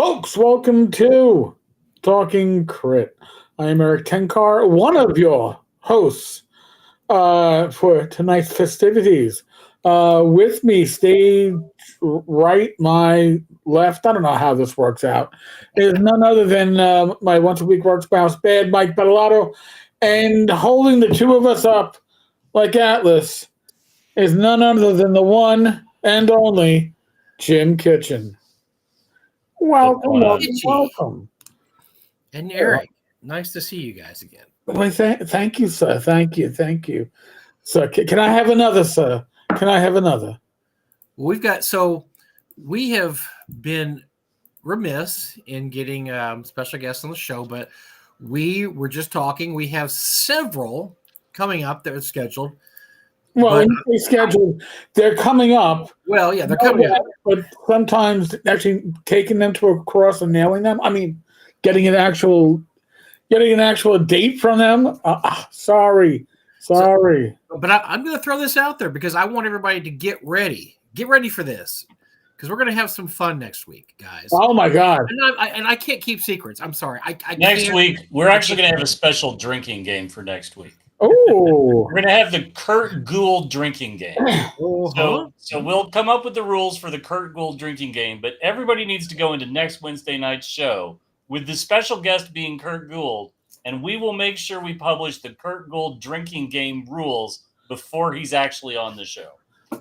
Folks, welcome to Talking Crit. I am Eric Tenkar, one of your hosts for tonight's festivities. With me, stage right, my left, I don't know how this works out, is none other than my once-a-week work spouse, Bad Mike Bettolato, and holding the two of us up like Atlas is none other than the one and only Jim Kitchen. Welcome. And Eric, nice to see you guys again. Well, thank you, sir. Thank you. So, can I have another, sir? Can I have another? We have been remiss in getting special guests on the show, but we were just talking. We have several coming up that are scheduled. Well, when they scheduled, they're coming up. Well, yeah, they're coming up. But sometimes actually taking them to a cross and nailing them. I mean, getting an actual date from them. Sorry. But I'm going to throw this out there because I want everybody to get ready. Get ready for this because we're going to have some fun next week, guys. Oh my God! And I can't keep secrets. I'm sorry. Next week we're actually going to have a special drinking game for next week. Oh, we're going to have the Kurt Gould drinking game. So we'll come up with the rules for the Kurt Gould drinking game, but everybody needs to go into next Wednesday night's show with the special guest being Kurt Gould, and we will make sure we publish the Kurt Gould drinking game rules before he's actually on the show.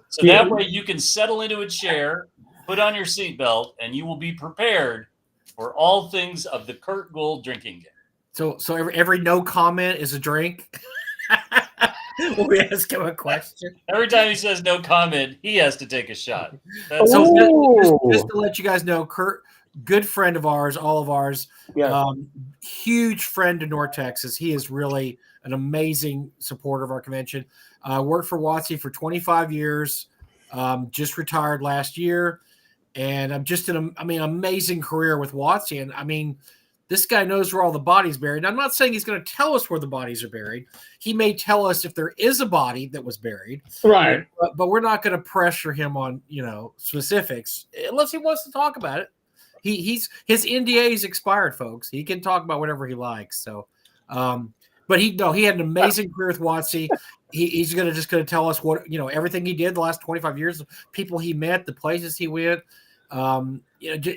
So that way you can settle into a chair, put on your seatbelt, and you will be prepared for all things of the Kurt Gould drinking game. So every no comment is a drink. Will we ask him a question? Every time he says no comment, he has to take a shot. Just to let you guys know, Kurt, good friend of ours, all of ours, huge friend to North Texas. He is really an amazing supporter of our convention. Worked for WotC for 25 years, just retired last year, and I'm just amazing career with WotC. And I mean, this guy knows where all the bodies are buried. Now, I'm not saying he's going to tell us where the bodies are buried. He may tell us if there is a body that was buried. Right. But we're not going to pressure him on, specifics unless he wants to talk about it. His NDA is expired, folks. He can talk about whatever he likes. So, but he had an amazing career with WotC. He's going to tell us what, everything he did the last 25 years, people he met, the places he went.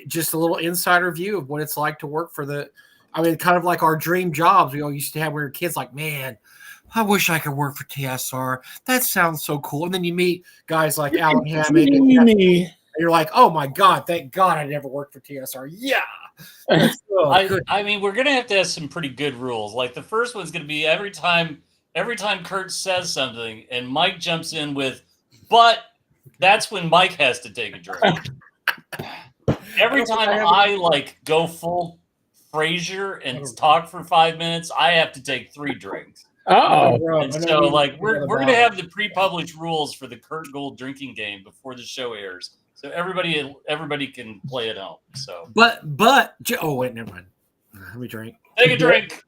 Just a little insider view of what it's like to work for kind of like our dream jobs we all used to have when we were kids. Like, man, I wish I could work for TSR. That sounds so cool. And then you meet guys like Alan Hammock, and you're like, oh my God, thank God I never worked for TSR. Yeah. I mean, we're going to have some pretty good rules. Like the first one's going to be every time Kurt says something and Mike jumps in with, but that's when Mike has to take a drink. Every time I go full Frasier and talk for 5 minutes, I have to take 3 drinks. And so we're gonna have the pre-published rules for the Kurt Gould drinking game before the show airs, so everybody can play at home. So, but oh wait, never mind. Let me drink. Take a drink.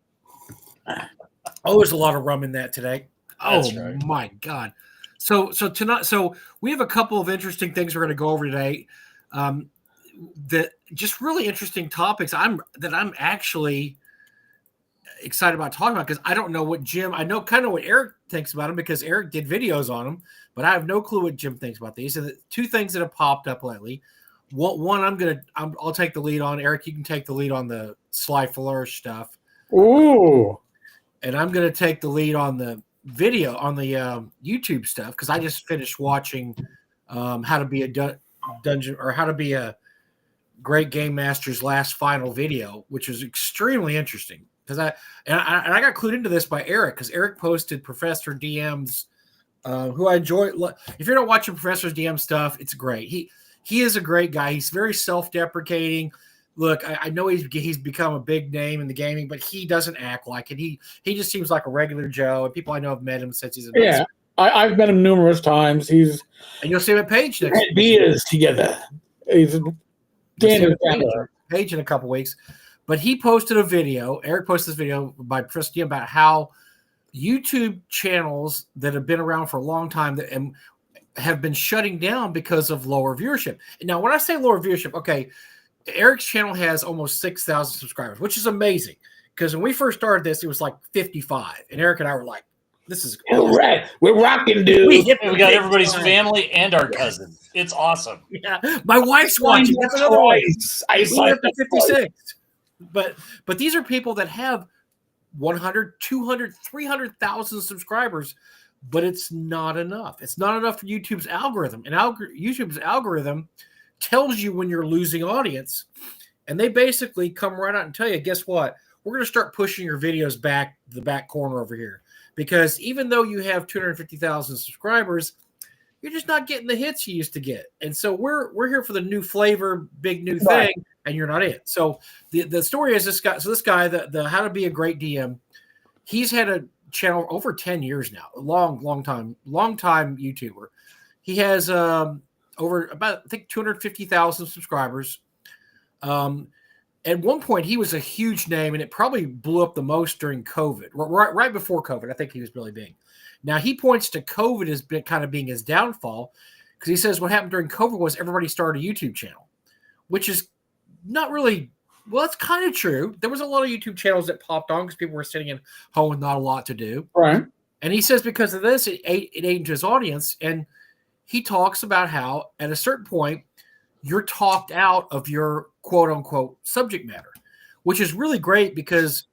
Oh, there's a lot of rum in that today. That's oh right. My God. So tonight, we have a couple of interesting things we're going to go over today. That just really interesting topics I'm actually excited about talking about because I don't know what Jim, I know kind of what Eric thinks about them because Eric did videos on them, but I have no clue what Jim thinks about these. So the 2 things that have popped up lately. One, I'll take the lead on. Eric, you can take the lead on the Sly Flourish stuff. Ooh. And I'm going to take the lead on the video on the YouTube stuff because I just finished watching how to be a dungeon or how to be a great game master's last final video, which was extremely interesting because I got clued into this by Eric because Eric posted Professor DM's who I enjoy. If you're not watching Professor DM stuff, it's great. He is a great guy. He's very self-deprecating. Look, I know he's become a big name in the gaming, but he doesn't act like it. He just seems like a regular Joe, and people I know have met him since he's a I've met him numerous times. And you'll see him at Page next week. Beers together. He's Page in a couple weeks. But he posted a video. Eric posted this video by Preston about how YouTube channels that have been around for a long time and have been shutting down because of lower viewership. Now, when I say lower viewership, okay, Eric's channel has almost 6,000 subscribers, which is amazing. Because when we first started this, it was like 55, and Eric and I were like, "This is awesome. We're rocking, dude. We got everybody's family and our cousins. It's awesome. Yeah, my wife's watching. That's another one. I we have to 56. But these are people that have 100, 200, 300,000 subscribers, but it's not enough. It's not enough for YouTube's algorithm. And YouTube's algorithm tells you when you're losing audience, and they basically come right out and tell you, guess what? We're going to start pushing your videos back the back corner over here, because even though you have 250,000 subscribers, you're just not getting the hits you used to get. And so we're here for the new flavor, big new thing, and you're not it. So the story is this guy. So this guy, the How to Be a Great DM, he's had a channel over 10 years now, a long time YouTuber. He has over about, I think, 250,000 subscribers. At one point, he was a huge name, and it probably blew up the most during COVID. Right before COVID, I think he was really big. Now, he points to COVID as kind of being his downfall, because he says what happened during COVID was everybody started a YouTube channel, which is not really – well, it's kind of true. There was a lot of YouTube channels that popped on because people were sitting at home with not a lot to do. Right. And he says because of this, it ate into his audience, and he talks about how at a certain point you're talked out of your quote-unquote subject matter, which is really great because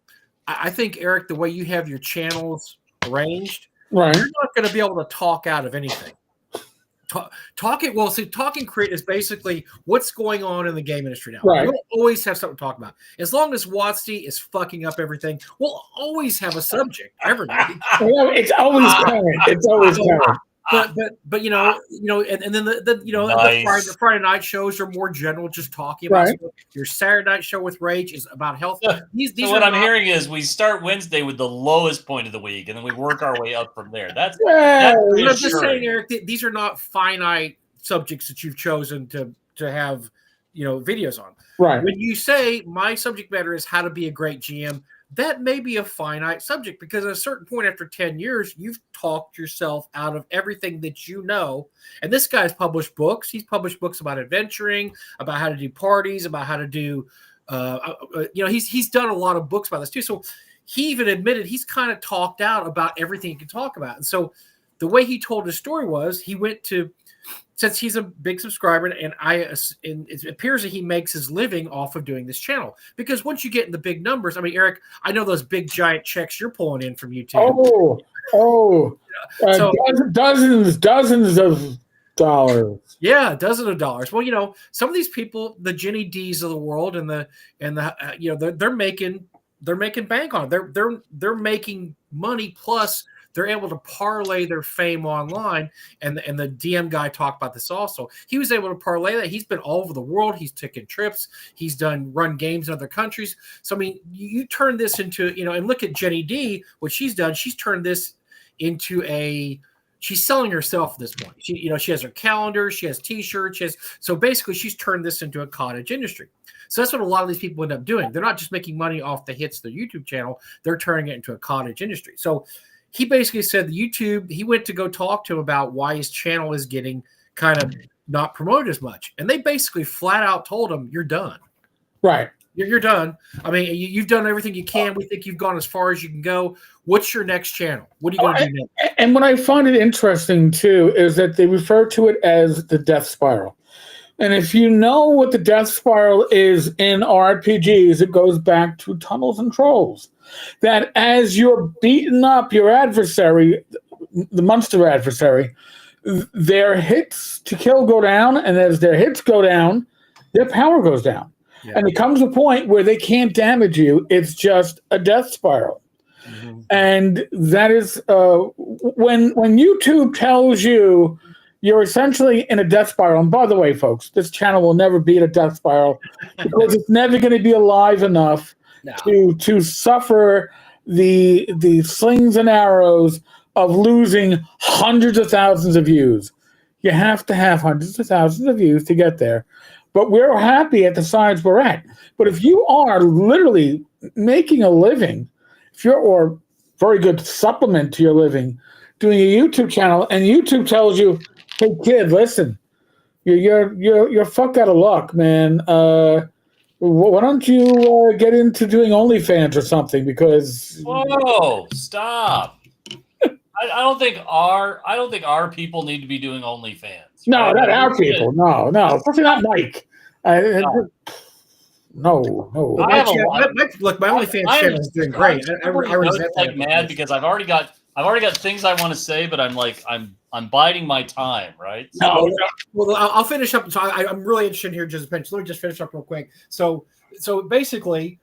I think, Eric, the way you have your channels arranged, you're not going to be able to talk out of anything. Talk and create is basically what's going on in the game industry now. Right. We'll always have something to talk about. As long as Watsy is fucking up everything, we'll always have a subject. Everybody. It's always current. It's always current. But and then the Friday night shows are more general, just talking about stuff. Your Saturday night show with Rage is about health. These so what I'm hearing is we start Wednesday with the lowest point of the week, and then we work our way up from there. That's I'm just saying, Eric. These are not finite subjects that you've chosen to have videos on. Right. When you say my subject matter is how to be a great GM, that may be a finite subject, because at a certain point after 10 years, you've talked yourself out of everything that you know. And this guy's published books. He's published books about adventuring, about how to do parties, about how to do, he's done a lot of books about this too. So he even admitted he's kind of talked out about everything he can talk about. And so the way he told his story was he went to, since he's a big subscriber, and it appears that he makes his living off of doing this channel, because once you get in the big numbers, I mean, Eric, I know those big giant checks you're pulling in from YouTube. Dozens of dollars. Yeah, dozens of dollars. Well, some of these people, the Jenny D's of the world, and they're making bank on it. They're making money, plus they're able to parlay their fame online. And the DM guy talked about this also. He was able to parlay that. He's been all over the world. He's taken trips. He's run games in other countries. So, I mean, you turn this into, and look at Jenny D, what she's done. She's turned this into she's selling herself at this point. She has her calendar. She has T-shirts. So basically she's turned this into a cottage industry. So that's what a lot of these people end up doing. They're not just making money off the hits of their YouTube channel. They're turning it into a cottage industry. So he basically said he went to go talk to him about why his channel is getting kind of not promoted as much. And they basically flat out told him, you're done. Right. You're done. I mean, you've done everything you can. We think you've gone as far as you can go. What's your next channel? What are you going to do next? And what I find it interesting, too, is that they refer to it as the death spiral. And if you know what the death spiral is in RPGs, it goes back to Tunnels and Trolls. That as you're beating up your adversary, the monster adversary, their hits to kill go down, and as their hits go down, their power goes down. Yeah. And it comes to a point where they can't damage you. It's just a death spiral. Mm-hmm. And that is when YouTube tells you you're essentially in a death spiral. And by the way, folks, this channel will never be in a death spiral because it's never going to be alive enough to suffer the slings and arrows of losing hundreds of thousands of views. You have to have hundreds of thousands of views to get there. But we're happy at the size we're at. But if you are literally making a living, or very good supplement to your living, doing a YouTube channel, and YouTube tells you, "Hey kid, listen, you're fucked out of luck, man. Why don't you get into doing OnlyFans or something? Because Whoa, stop. I don't think our people need to be doing OnlyFans. no, Right? not our people. No, especially not Mike. No. No. Look, I have a my OnlyFans channel is doing great. I resent that. Mad because I've already got things I want to say, but I'm biding my time, right? No. Well, I'll finish up. So I'm really interested here, just let me just finish up real quick. So basically,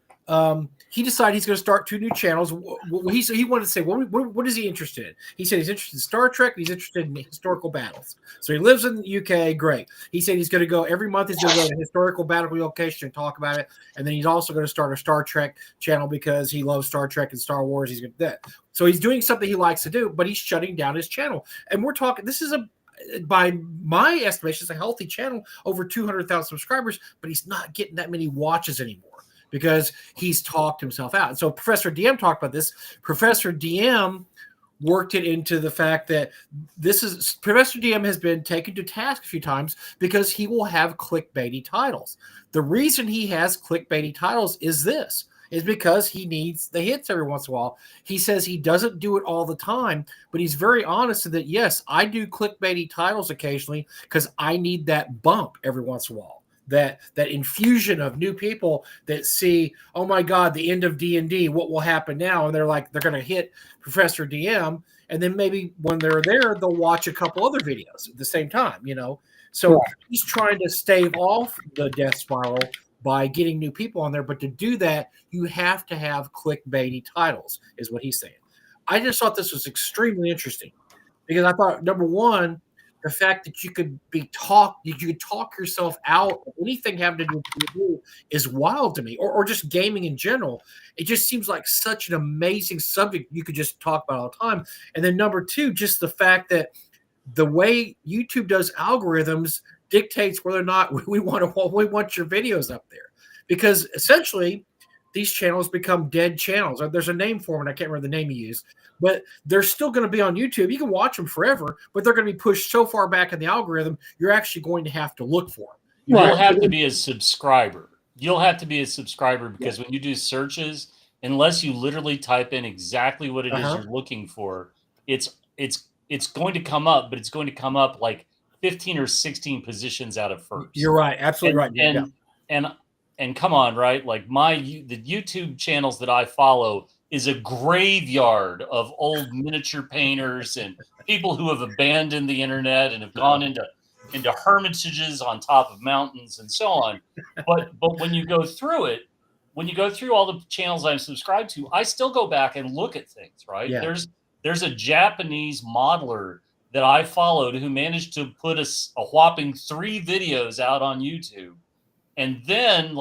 he decided he's going to start 2 new channels. He wanted to say, what is he interested in? He said he's interested in Star Trek. He's interested in historical battles. So he lives in the UK. Great. He said he's going to go every month. He's going to go to a historical battle location and talk about it. And then he's also going to start a Star Trek channel because he loves Star Trek and Star Wars. He's going to do that. So he's doing something he likes to do, but he's shutting down his channel. And we're talking. This is by my estimation, it's a healthy channel, over 200,000 subscribers, but he's not getting that many watches anymore because he's talked himself out. And so Professor DM talked about this. Professor DM worked it into the fact that Professor DM has been taken to task a few times because he will have clickbaity titles. The reason he has clickbaity titles is because he needs the hits every once in a while. He says he doesn't do it all the time, but he's very honest in that, yes, I do clickbaity titles occasionally because I need that bump every once in a while. That infusion of new people that see, oh my God, the end of D&D, what will happen now? And they're going to hit Professor DM, and then maybe when they're there, they'll watch a couple other videos at the same time, So he's trying to stave off the death spiral by getting new people on there. But to do that, you have to have clickbaity titles, is what he's saying. I just thought this was extremely interesting because I thought, number one, the fact that you could talk yourself out of anything having to do with TV is wild to me, or just gaming in general. It just seems like such an amazing subject you could just talk about all the time. And then number two, just the fact that the way YouTube does algorithms dictates whether or not we want your videos up there, because essentially these channels become dead channels. There's a name for them, and I can't remember the name you used, but they're still going to be on YouTube. You can watch them forever, but they're going to be pushed so far back in the algorithm, you're actually going to have to look for them. You'll have to be a subscriber. Because when you do searches, unless you literally type in exactly what it is you're looking for, it's going to come up, but it's going to come up like 15 or 16 positions out of first. You're right. Absolutely right. And come on, right? Like the YouTube channels that I follow is a graveyard of old miniature painters and people who have abandoned the internet and have gone into hermitages on top of mountains and so on. But when you go through all the channels I'm subscribed to, I still go back and look at things, right? Yeah. There's a Japanese modeler that I followed who managed to put a whopping 3 videos out on YouTube. And then,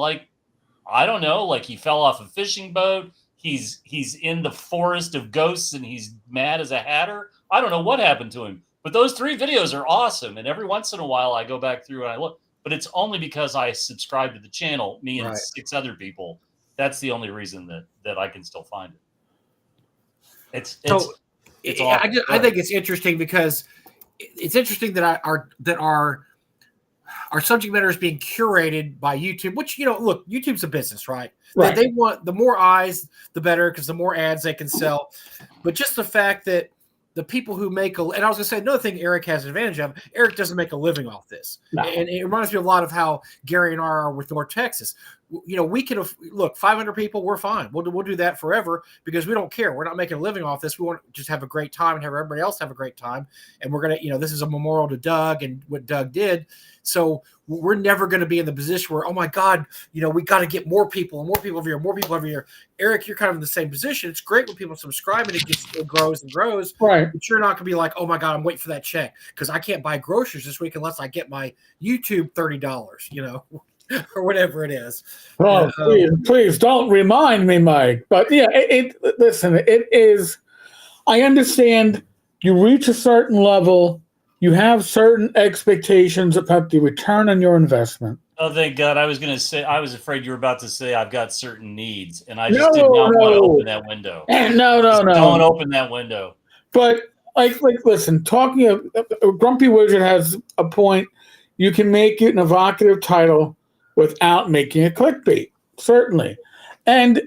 I don't know, he fell off a fishing boat. He's in the forest of ghosts and he's mad as a hatter. I don't know what happened to him. But those 3 videos are awesome. And every once in a while I go back through and I look. But it's only because I subscribe to the channel, me and 6 other people. That's the only reason that I can still find it. It's awesome. I think it's interesting because it's interesting that our subject matter is being curated by YouTube, which, look, YouTube's a business, right? They want the more eyes, the better, because the more ads they can sell. But just the fact that the people who and I was going to say another thing Eric has an advantage of, Eric doesn't make a living off this. No. And it reminds me a lot of how Gary and I are with North Texas. We can look 500 people. We're fine. We'll do that forever because we don't care. We're not making a living off this. We want to just have a great time and have everybody else have a great time. And we're going to, this is a memorial to Doug and what Doug did. So we're never going to be in the position where, oh my God, we got to get more people and more people over here. Eric, you're kind of in the same position. It's great when people subscribe and it grows and grows. Right. But you're not going to be like, oh my God, I'm waiting for that check because I can't buy groceries this week unless I get my YouTube $30, or whatever it is. Oh, please don't remind me, Mike. But yeah, listen, it is, I understand you reach a certain level, you have certain expectations about the return on your investment. Oh, thank God. I was afraid you were about to say I've got certain needs, and I just did not want to open that window. No. Don't open that window. But listen, talking of Grumpy Wizard has a point. You can make it an evocative title without making it clickbait, certainly. And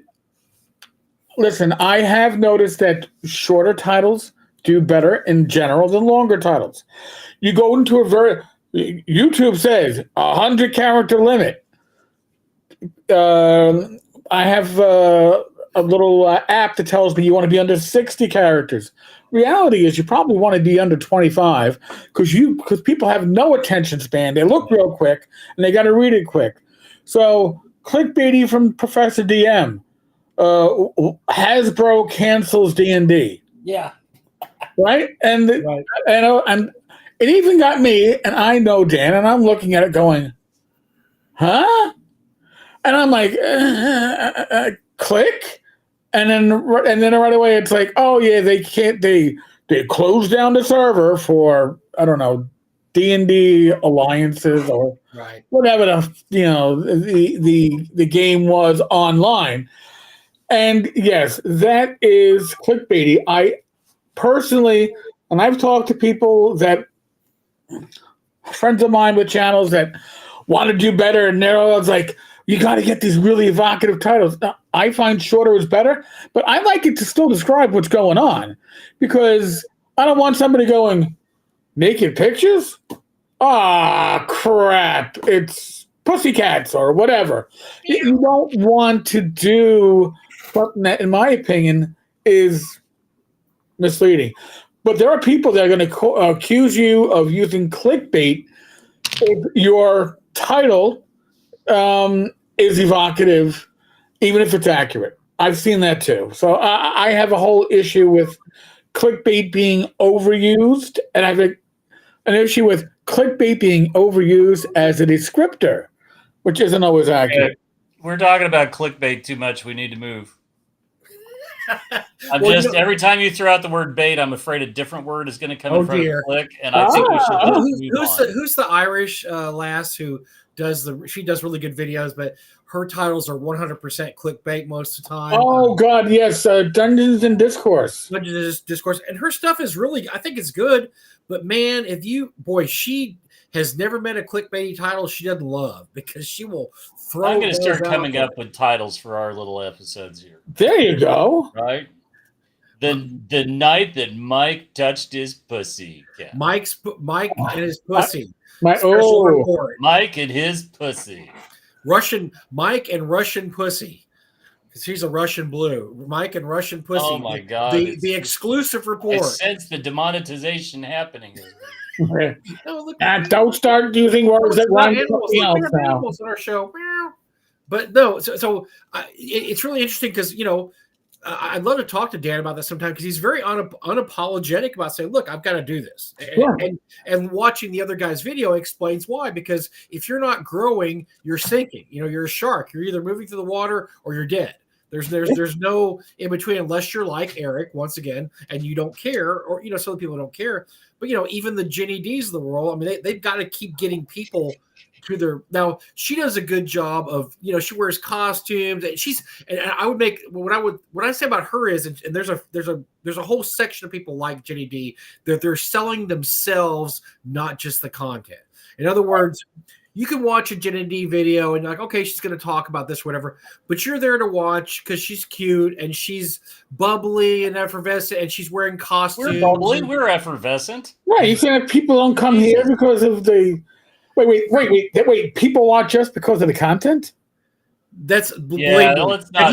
listen, I have noticed that shorter titles do better in general than longer titles. You go into YouTube says 100 character limit. I have a little app that tells me you want to be under 60 characters. Reality is you probably want to be under 25 because people have no attention span. They look real quick and they got to read it quick. So clickbaity from Professor DM. Hasbro cancels D&D. Yeah. Right? And it even got me, and I know Dan, and I'm looking at it going, huh? And I'm like, click, and then right away it's like, oh yeah, they closed down the server for, I don't know, D&D alliances or whatever the game was online. And yes, that is clickbaity. I personally, and I've talked to people friends of mine with channels that want to do better, and they're always like, you got to get these really evocative titles. Now, I find shorter is better, but I like it to still describe what's going on because I don't want somebody going, naked pictures? Ah, crap. It's pussycats or whatever. You don't want to do something that, in my opinion, is misleading. But there are people that are going to accuse you of using clickbait if your title is evocative, even if it's accurate. I've seen that too. So I have a whole issue with clickbait being overused, and I have an issue with clickbait being overused as a descriptor, which isn't always accurate. We're talking about clickbait too much. We need to move. Every time you throw out the word bait, I'm afraid a different word is going to come in front of click, and I think we should just move on. Who's the Irish lass who she does really good videos, but her titles are 100% clickbait most of the time. Oh God, yes, Dungeons and Discourse. And her stuff is really, I think it's good, but man, she has never met a clickbaity title she doesn't love because she will throw. I'm going to start coming up with titles for our little episodes here. There you go. Right. The night that Mike touched his pussy. Yeah. Mike and his pussy. Mike and his pussy. Mike and Russian pussy. Because he's a Russian blue. Mike and Russian pussy. Oh my God. The exclusive report. I sense the demonetization happening. Don't start using words that rhyme with something else now. Animals on our show. But no, so it's really interesting because, I'd love to talk to Dan about this sometime because he's very unapologetic about saying, look, I've got to do this. And watching the other guy's video explains why, because if you're not growing, you're sinking. You're a shark. You're either moving through the water or you're dead. There's no in between unless you're like Eric, once again, and you don't care, or, some people don't care. But, even the Jenny D's of the world, I mean, they've got to keep getting people to their. Now she does a good job of, she wears costumes and I would make what I say about her is, and there's a whole section of people like Jenny D that they're selling themselves, not just the content. In other words, you can watch a Jenny D video and you're like, okay, she's going to talk about this, whatever, but you're there to watch because she's cute and she's bubbly and effervescent and she's wearing costumes. We're bubbly, we're effervescent. Right, you saying people don't come here because of the. Wait! People watch us because of the content? Have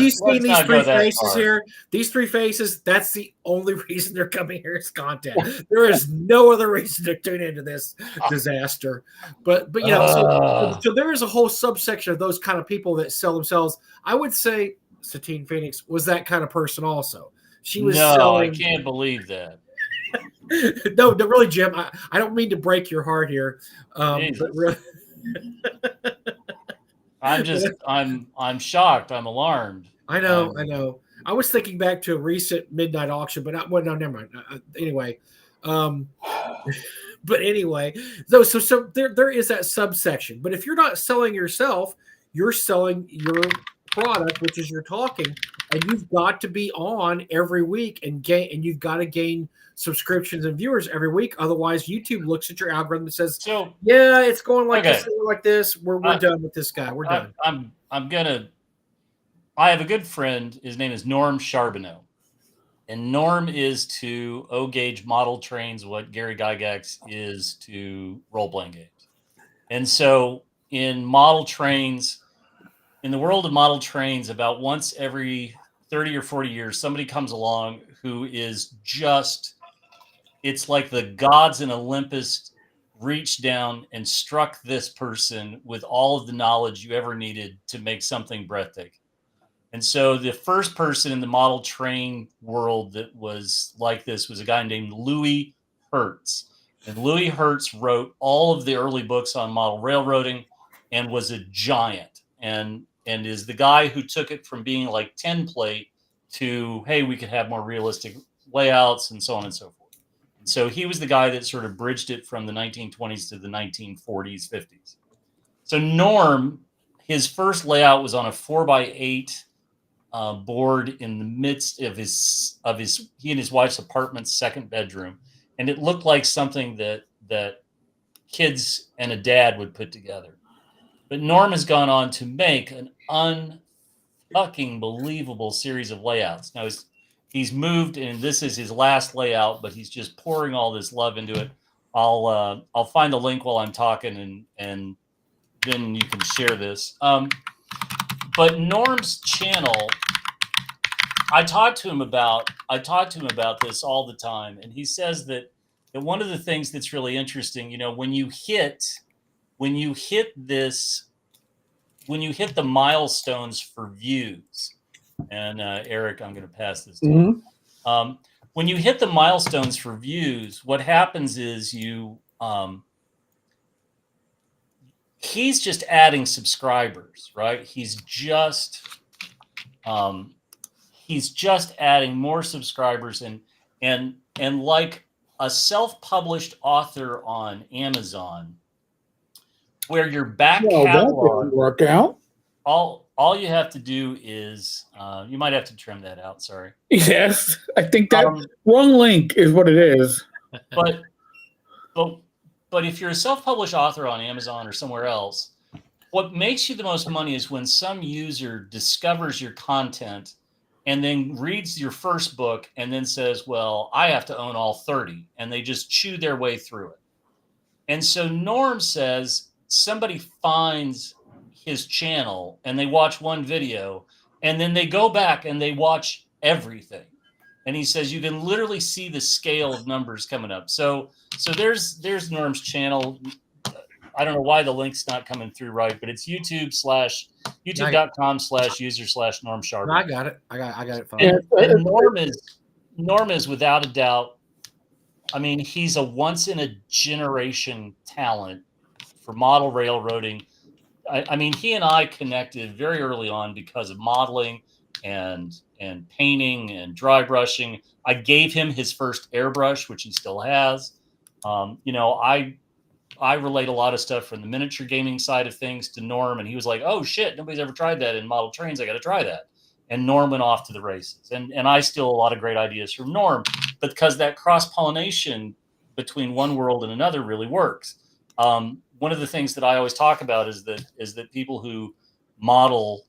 you seen these three faces here? These three faces, that's the only reason they're coming here is content. There is no other reason to tune into this disaster. But so there is a whole subsection of those kind of people that sell themselves. I would say Satine Phoenix was that kind of person also. She was selling. I can't believe that. No, really, Jim. I don't mean to break your heart here, but really, I'm shocked. I'm alarmed. I know. I was thinking back to a recent midnight auction, but never mind. Anyway, but anyway, so there is that subsection. But if you're not selling yourself, you're selling your product, which is your talking. and you've got to be on every week and you've got to gain subscriptions and viewers every week. Otherwise, YouTube looks at your algorithm and says, So "Yeah, it's going like okay. this, like this. We're done with this guy. We're done." I have a good friend. His name is Norm Charbonneau. And Norm is to O-Gauge model trains what Gary Gygax is to role-playing games. And so in model trains, in the world of model trains, about once every 30 or 40 years, somebody comes along who is just, it's like the gods in Olympus reached down and struck this person with all of the knowledge you ever needed to make something breathtaking. And so the first person in the model train world that was like this was a guy named Louis Hertz. And Louis Hertz wrote all of the early books on model railroading and was a giant and is the guy who took it from being like 10 plate to, hey, we could have more realistic layouts and so on and so forth. And so he was the guy that sort of bridged it from the 1920s to the 1940s, 50s. So Norm, his first layout was on a 4x8 board in the midst of his he and his wife's apartment's second bedroom, and it looked like something that kids and a dad would put together. But Norm has gone on to make an unfucking believable series of layouts. Now he's moved, and this is his last layout, but he's just pouring all this love into it. I'll find the link while I'm talking, and then you can share this. But Norm's channel, I talk to him about this all the time, and he says that one of the things that's really interesting, when you hit the milestones for views, and Eric, I'm going to pass this to you. When you hit the milestones for views, what happens is he's just adding subscribers, right? He's just adding more subscribers, and like a self-published author on Amazon, where your back catalog that work out. All you have to do is you might have to trim that out. Sorry. Yes, I think that wrong link is what it is. But if you're a self-published author on Amazon or somewhere else, what makes you the most money is when some user discovers your content and then reads your first book and then says, well, I have to own all 30. And they just chew their way through it. And so Norm says somebody finds his channel and they watch one video and then they go back and they watch everything. And he says you can literally see the scale of numbers coming up. So there's Norm's channel. I don't know why the link's not coming through right, but it's youtube.com/user/Norm Charbonneau. I got it. I got it. And Norm is without a doubt. I mean, he's a once in a generation talent for model railroading. I mean, he and I connected very early on because of modeling and painting and dry brushing. I gave him his first airbrush, which he still has. I relate a lot of stuff from the miniature gaming side of things to Norm, and he was like, oh shit, nobody's ever tried that in model trains. I got to try that. And Norm went off to the races. And I steal a lot of great ideas from Norm, but because that cross-pollination between one world and another really works. One of the things that I always talk about is that people who model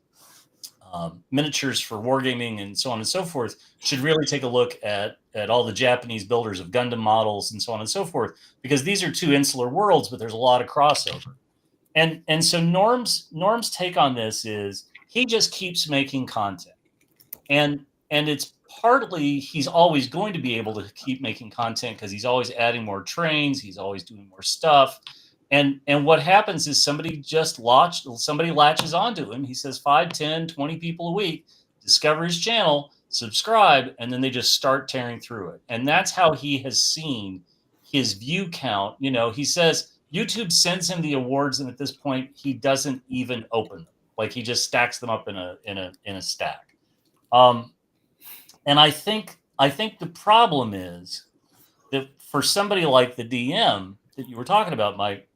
miniatures for wargaming and so on and so forth should really take a look at all the Japanese builders of Gundam models and so on and so forth, because these are two insular worlds, but there's a lot of crossover. And so Norm's take on this is he just keeps making content. And it's partly he's always going to be able to keep making content because he's always adding more trains, he's always doing more stuff. And what happens is somebody latches onto him. He says 5, 10, 20 people a week discover his channel, subscribe, and then they just start tearing through it. And that's how he has seen his view count. He says YouTube sends him the awards, and at this point he doesn't even open them. Like he just stacks them up in a stack. And I think the problem is that for somebody like the DM that you were talking about, Mike,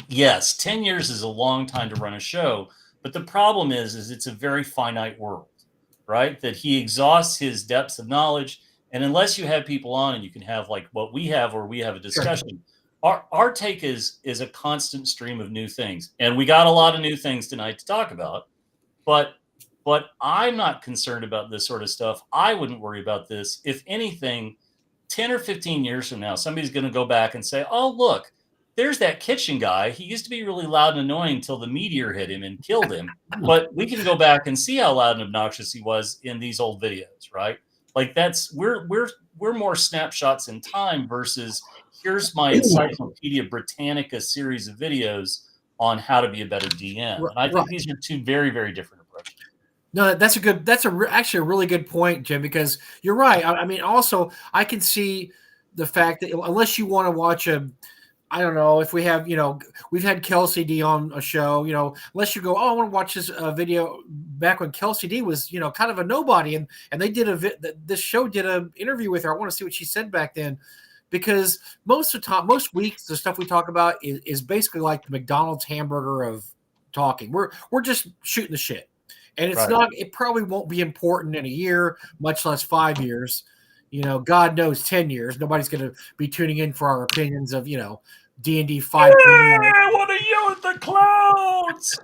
yes, 10 years is a long time to run a show, but the problem is it's a very finite world. right? That he exhausts his depths of knowledge. And unless you have people on and you can have like what we have, where we have a discussion, our take is a constant stream of new things. And we got a lot of new things tonight to talk about. But I'm not concerned about this sort of stuff. I wouldn't worry about this. If anything, 10 or 15 years from now, somebody's going to go back and say, oh, look, there's that kitchen guy. He used to be really loud and annoying until the meteor hit him and killed him. But we can go back and see how loud and obnoxious he was in these old videos, right? Like we're more snapshots in time versus here's my Encyclopedia Britannica series of videos on how to be a better DM. And I think these are two very, very different approaches. No, that's actually a really good point, Jim, because you're right. I mean, also I can see the fact that unless you want to watch I don't know if we have, we've had Kelsey D on a show, unless you go, oh, I want to watch this video back when Kelsey D was, kind of a nobody. And they did this show did an interview with her. I want to see what she said back then, because most weeks, the stuff we talk about is basically like the McDonald's hamburger of talking. We're just shooting the shit. And it's it probably won't be important in a year, much less 5 years. God knows 10 years. Nobody's going to be tuning in for our opinions of, D&D 5.0. I want to yell at the clouds.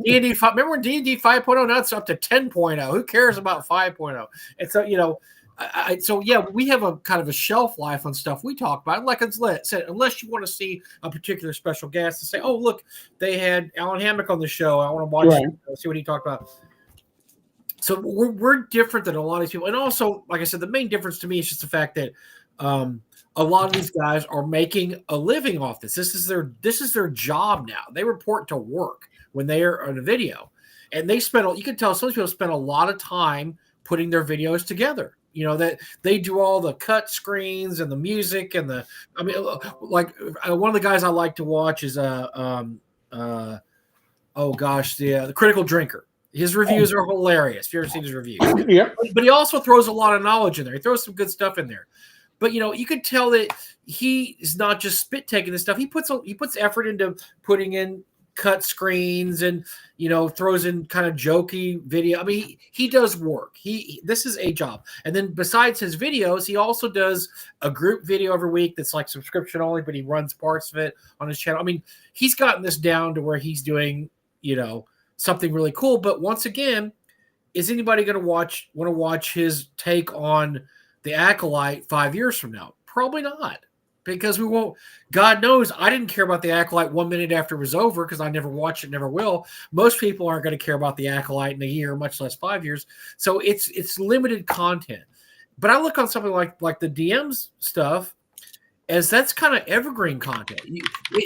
D&D 5. Remember when D&D 5.0? Now it's up to 10.0. Who cares about 5.0? And so, so yeah, we have a kind of a shelf life on stuff we talk about. Like I said, unless you want to see a particular special guest and say, oh, look, they had Alan Hammock on the show. I want to watch see what he talked about. So we're different than a lot of these people. And also, like I said, the main difference to me is just the fact that a lot of these guys are making a living off this. This is their job now. They report to work when they are on a video. And you can tell some people spend a lot of time putting their videos together. That they do all the cut screens and the music and one of the guys I like to watch is the Critical Drinker. His reviews are hilarious. If you ever seen his reviews, but he also throws a lot of knowledge in there. He throws some good stuff in there. But you could tell that he is not just spit taking this stuff. He puts effort into putting in cut screens and throws in kind of jokey video. I mean, he does work. This is a job. And then besides his videos, he also does a group video every week that's like subscription only, but he runs parts of it on his channel. I mean, he's gotten this down to where he's doing something really cool. But once again, is anybody going to want to watch his take on the Acolyte 5 years from now? Probably not, because we won't. God knows I didn't care about the Acolyte 1 minute after it was over because I never watched it, never will. Most people aren't going to care about the Acolyte in a year, much less 5 years. So it's limited content. But I look on something like the DMs stuff as that's kind of evergreen content.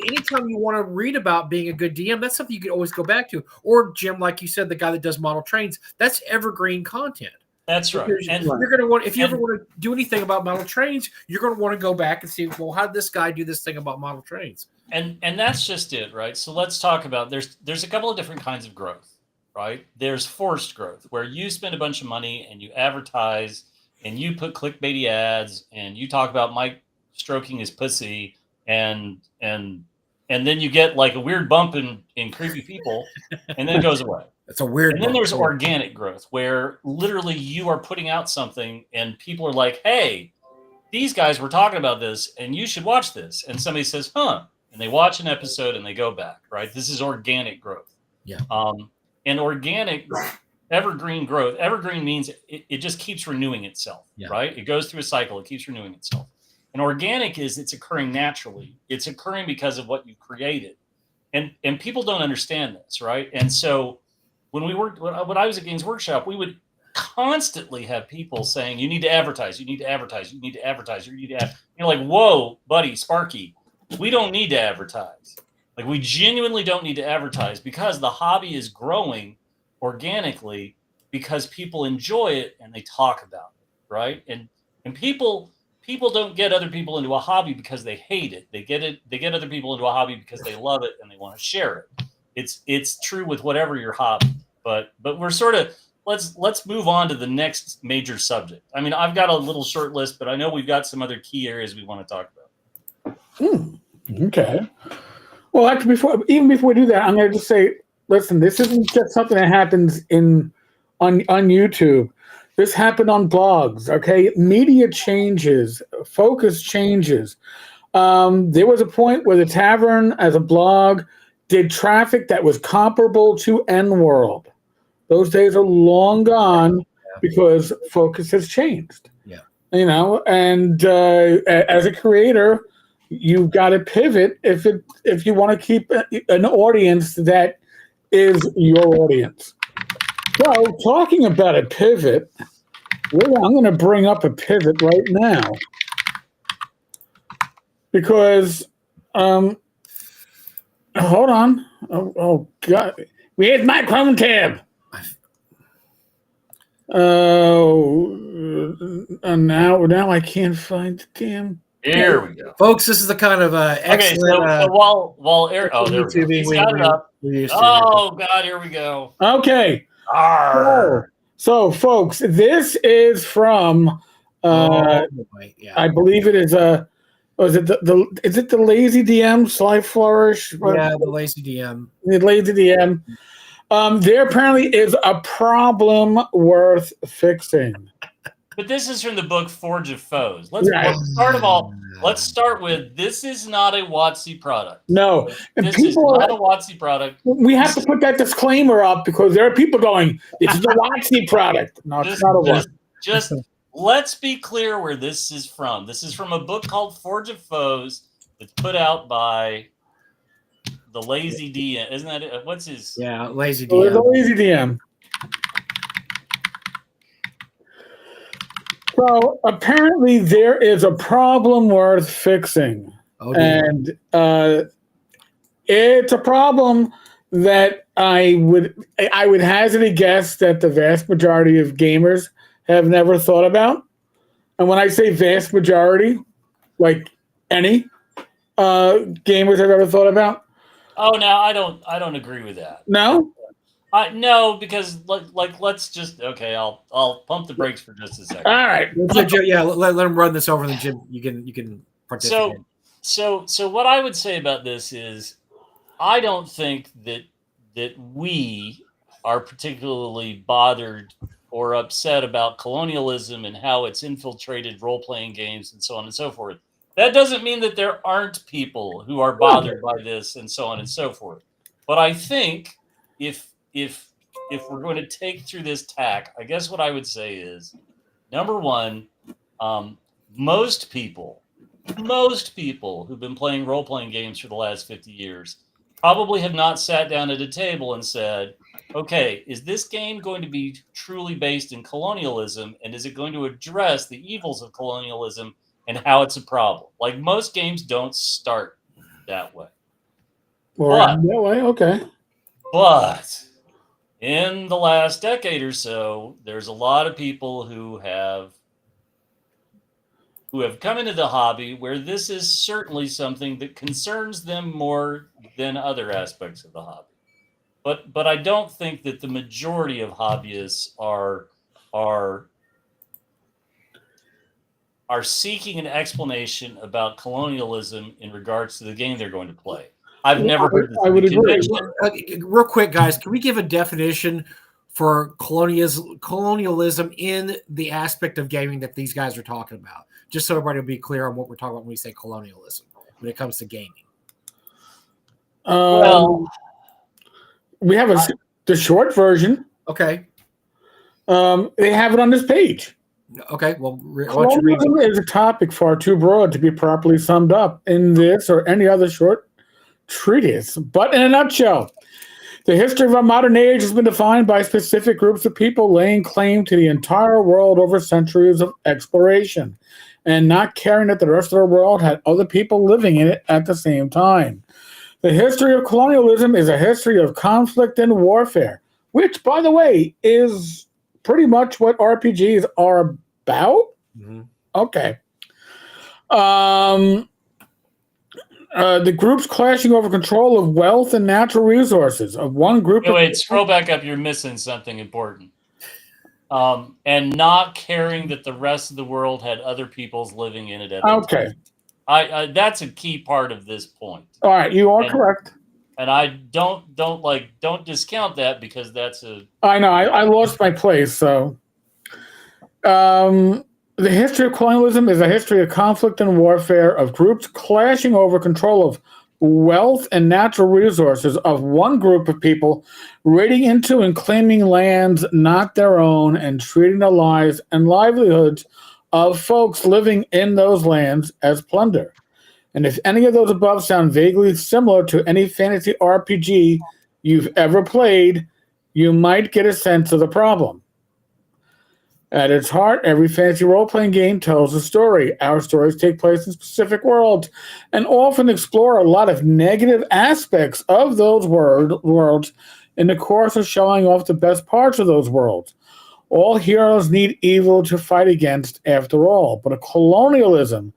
Anytime you want to read about being a good DM, that's something you can always go back to. Or Jim, like you said, the guy that does model trains, that's evergreen content. That's right. And you're going to want, if you ever want to do anything about model trains, you're going to want to go back and see, well, how did this guy do this thing about model trains? And that's just it, right? So let's talk about there's a couple of different kinds of growth, right? There's forced growth, where you spend a bunch of money and you advertise and you put clickbaity ads and you talk about Mike stroking his pussy and then you get like a weird bump in creepy people and then it goes away. That's a weird. And then there's organic growth, where literally you are putting out something and people are like, hey, these guys were talking about this and you should watch this. And somebody says, huh, and they watch an episode and they go back, right? This is organic growth. Yeah. And organic evergreen growth. Evergreen means it just keeps renewing itself, right? It goes through a cycle. It keeps renewing itself. And organic is it's occurring naturally. It's occurring because of what you created. And people don't understand this, right? And so when I was at Games Workshop, we would constantly have people saying, you need to advertise, you need to advertise, you need to advertise, you need to You're like, whoa, buddy, Sparky, we don't need to advertise. Like, we genuinely don't need to advertise because the hobby is growing organically because people enjoy it and they talk about it, right? And people don't get other people into a hobby because they hate it. They get other people into a hobby because they love it and they want to share it. It's true with whatever your hobby, but we're sort of let's move on to the next major subject. I mean, I've got a little short list, but I know we've got some other key areas we want to talk about. Okay. Well, actually, before we do that, I'm going to just say, listen, this isn't just something that happens in on YouTube. This happened on blogs. Okay, media changes, focus changes. There was a point where the tavern, as a blog, did traffic that was comparable to N World. Those days are long gone because focus has changed. Yeah. And as a creator, you've got to pivot if you want to keep an audience that is your audience. So, talking about a pivot, I'm going to bring up a pivot right now because, hold on. Oh God, where's my Chrome tab? Oh, now I can't find the damn. Here we go, folks. This is the kind of excellent. Okay, so while Eric, there we go. He's got it up. Oh God, here we go. Okay. So folks, this is from. I believe it is is it the Lazy DM Sly Flourish? Yeah, the Lazy DM. The Lazy DM. There apparently is a problem worth fixing. But this is from the book Forge of Foes. Let's start with this is not a WotC product. No, this is not a WotC product. We have to put that disclaimer up because there are people going, "This is a WotC product." No, it's not a WotC. Just let's be clear where this is from. This is from a book called Forge of Foes. It's put out by the Lazy DM. Isn't that it? What's his? Yeah, Lazy DM. The Lazy DM. So apparently there is a problem worth fixing. And it's a problem that I would hazard a guess that the vast majority of gamers have never thought about. And when I say vast majority, like any gamers have ever thought about. Oh no, I don't agree with that. No? No, because let's just I'll pump the brakes for just a second. All right. Let him run this over, and then Jim, you can participate. So what I would say about this is, I don't think that we are particularly bothered or upset about colonialism and how it's infiltrated role-playing games and so on and so forth. That doesn't mean that there aren't people who are bothered by this and so on and so forth. But I think if we're going to take through this tack, I guess what I would say is, number one, most people who've been playing role-playing games for the last 50 years probably have not sat down at a table and said, okay, is this game going to be truly based in colonialism, and is it going to address the evils of colonialism and how it's a problem? Like, most games don't start that way. Okay. But in the last decade or so, there's a lot of people who have come into the hobby where this is certainly something that concerns them more than other aspects of the hobby. But I don't think that the majority of hobbyists are seeking an explanation about colonialism in regards to the game they're going to play. I've never heard this. I would agree. Real quick, guys, can we give a definition for colonialism in the aspect of gaming that these guys are talking about? Just so everybody will be clear on what we're talking about when we say colonialism when it comes to gaming. We have the short version. Okay. They have it on this page. Okay. Well, colonialism is a topic far too broad to be properly summed up in this or any other short treatise. But in a nutshell, the history of our modern age has been defined by specific groups of people laying claim to the entire world over centuries of exploration and not caring that the rest of the world had other people living in it at the same time. The history of colonialism is a history of conflict and warfare, which, by the way, is pretty much what RPGs are about. Mm-hmm. Okay. The groups clashing over control of wealth and natural resources of one group. Wait, scroll back up. You're missing something important. And not caring that the rest of the world had other peoples living in it at the time. That's a key part of this point. All right, you are correct. and I don't discount that, because that's a. I know I lost my place. So, the history of colonialism is a history of conflict and warfare, of groups clashing over control of wealth and natural resources of one group of people, raiding into and claiming lands not their own, and treating the lives and livelihoods of folks living in those lands as plunder. And if any of those above sound vaguely similar to any fantasy RPG you've ever played, you might get a sense of the problem. At its heart, every fantasy role playing game tells a story. Our stories take place in specific worlds and often explore a lot of negative aspects of those worlds in the course of showing off the best parts of those worlds. All heroes need evil to fight against, after all, but a colonialism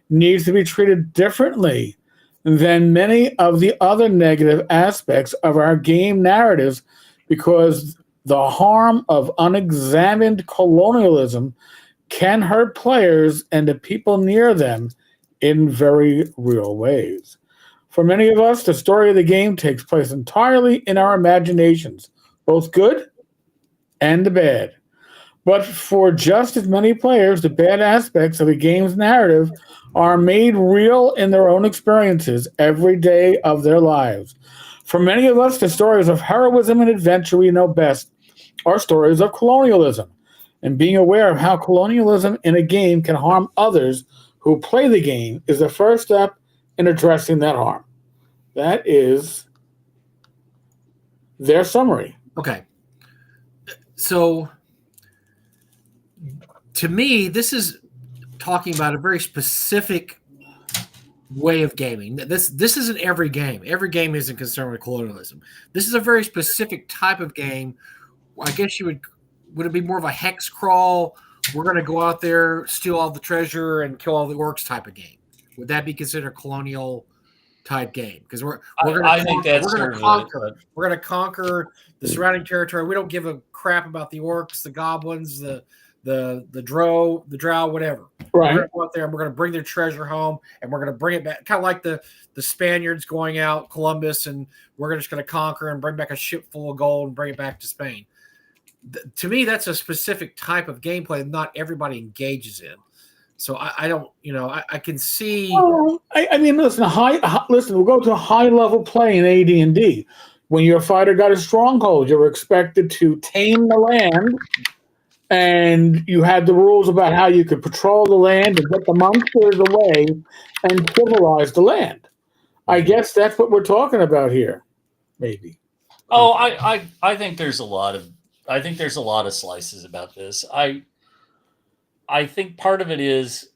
needs to be treated differently than many of the other negative aspects of our game narratives, because the harm of unexamined colonialism can hurt players and the people near them in very real ways. For many of us, the story of the game takes place entirely in our imaginations, both good and the bad. But for just as many players, the bad aspects of a game's narrative are made real in their own experiences every day of their lives. For many of us, the stories of heroism and adventure we know best are stories of colonialism. And being aware of how colonialism in a game can harm others who play the game is the first step in addressing that harm. That is their summary. Okay. So, to me, this is talking about a very specific way of gaming. This isn't every game. Every game isn't concerned with colonialism. This is a very specific type of game. I guess would it be more of a hex crawl? We're going to go out there, steal all the treasure, and kill all the orcs type of game. Would that be considered a colonial type game? Because we're going to conquer the surrounding territory. We don't give a crap about the orcs, the goblins, the drow, whatever. Right. We're going to go out there and we're going to bring their treasure home, and we're going to bring it back, kind of like the Spaniards going out, Columbus, and we're just going to conquer and bring back a ship full of gold and bring it back to Spain. To me, that's a specific type of gameplay that not everybody engages in. So I don't, I can see. Well, I mean, listen. We'll go to a high level play in AD&D. When your fighter got a stronghold, you were expected to tame the land, and you had the rules about how you could patrol the land and get the monsters away and civilize the land. I guess that's what we're talking about here, maybe. Oh, I think there's a lot of slices about this. I think part of it is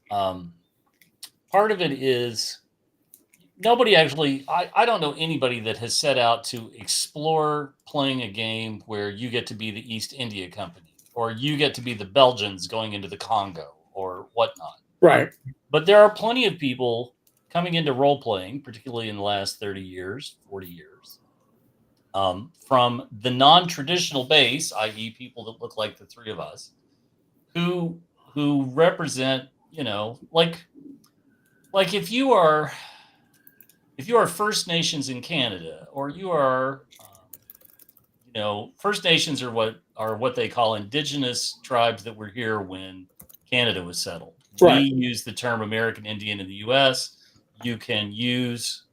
nobody actually. I don't know anybody that has set out to explore playing a game where you get to be the East India Company, or you get to be the Belgians going into the Congo or whatnot. Right. But there are plenty of people coming into role playing, particularly in the last 30 years, 40 years, from the non-traditional base, i.e. people that look like the three of us, who represent, like if you are First Nations in Canada, or you are, First Nations are what they call indigenous tribes that were here when Canada was settled. Right. We use the term American Indian in the U.S. You can use,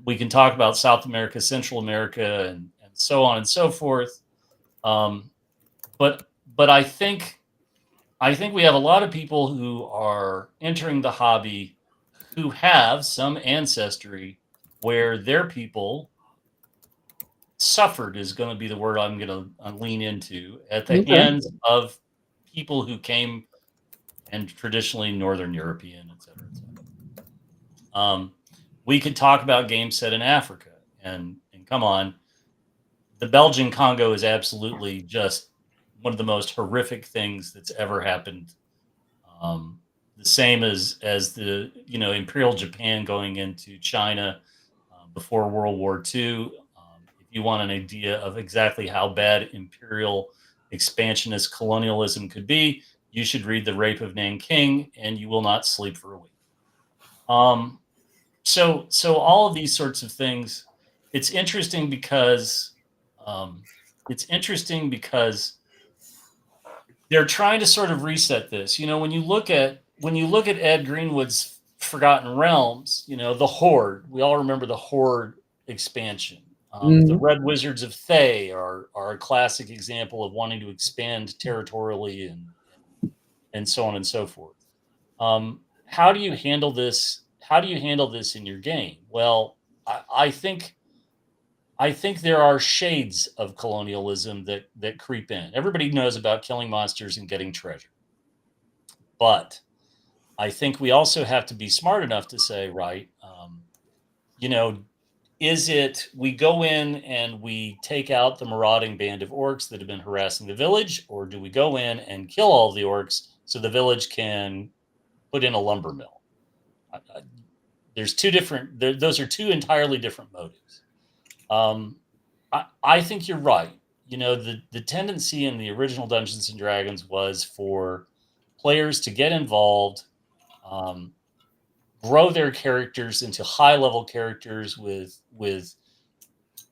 we can talk about South America, Central America, and so on and so forth. But I think we have a lot of people who are entering the hobby who have some ancestry where their people suffered, is going to be the word I'm going to lean into, at the hands of people who came, and traditionally Northern European, et cetera, et cetera. We could talk about games set in Africa, and come on, the Belgian Congo is absolutely just one of the most horrific things that's ever happened. The same as the Imperial Japan going into China before World War II. If you want an idea of exactly how bad imperial expansionist colonialism could be, you should read The Rape of Nanking, and you will not sleep for a week. So all of these sorts of things, it's interesting because they're trying to sort of reset this. When you look at Ed Greenwood's Forgotten Realms, the Horde. We all remember the Horde expansion. The Red Wizards of Thay are a classic example of wanting to expand territorially and so on and so forth. How do you handle this? How do you handle this in your game? Well, I think there are shades of colonialism that creep in. Everybody knows about killing monsters and getting treasure, but I think we also have to be smart enough to say, right, is it we go in and we take out the marauding band of orcs that have been harassing the village, or do we go in and kill all the orcs so the village can put in a lumber mill? There's two different. Those are two entirely different motives. I think you're right. The tendency in the original Dungeons and Dragons was for players to get involved, grow their characters into high level characters with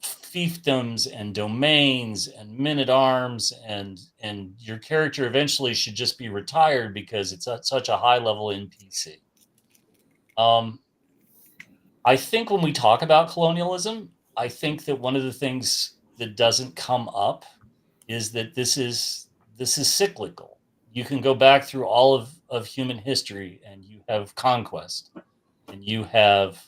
fiefdoms and domains and men at arms, and your character eventually should just be retired because it's such a high level NPC. I think when we talk about colonialism, I think that one of the things that doesn't come up is that this is cyclical. You can go back through all of human history, and you have conquest, and you have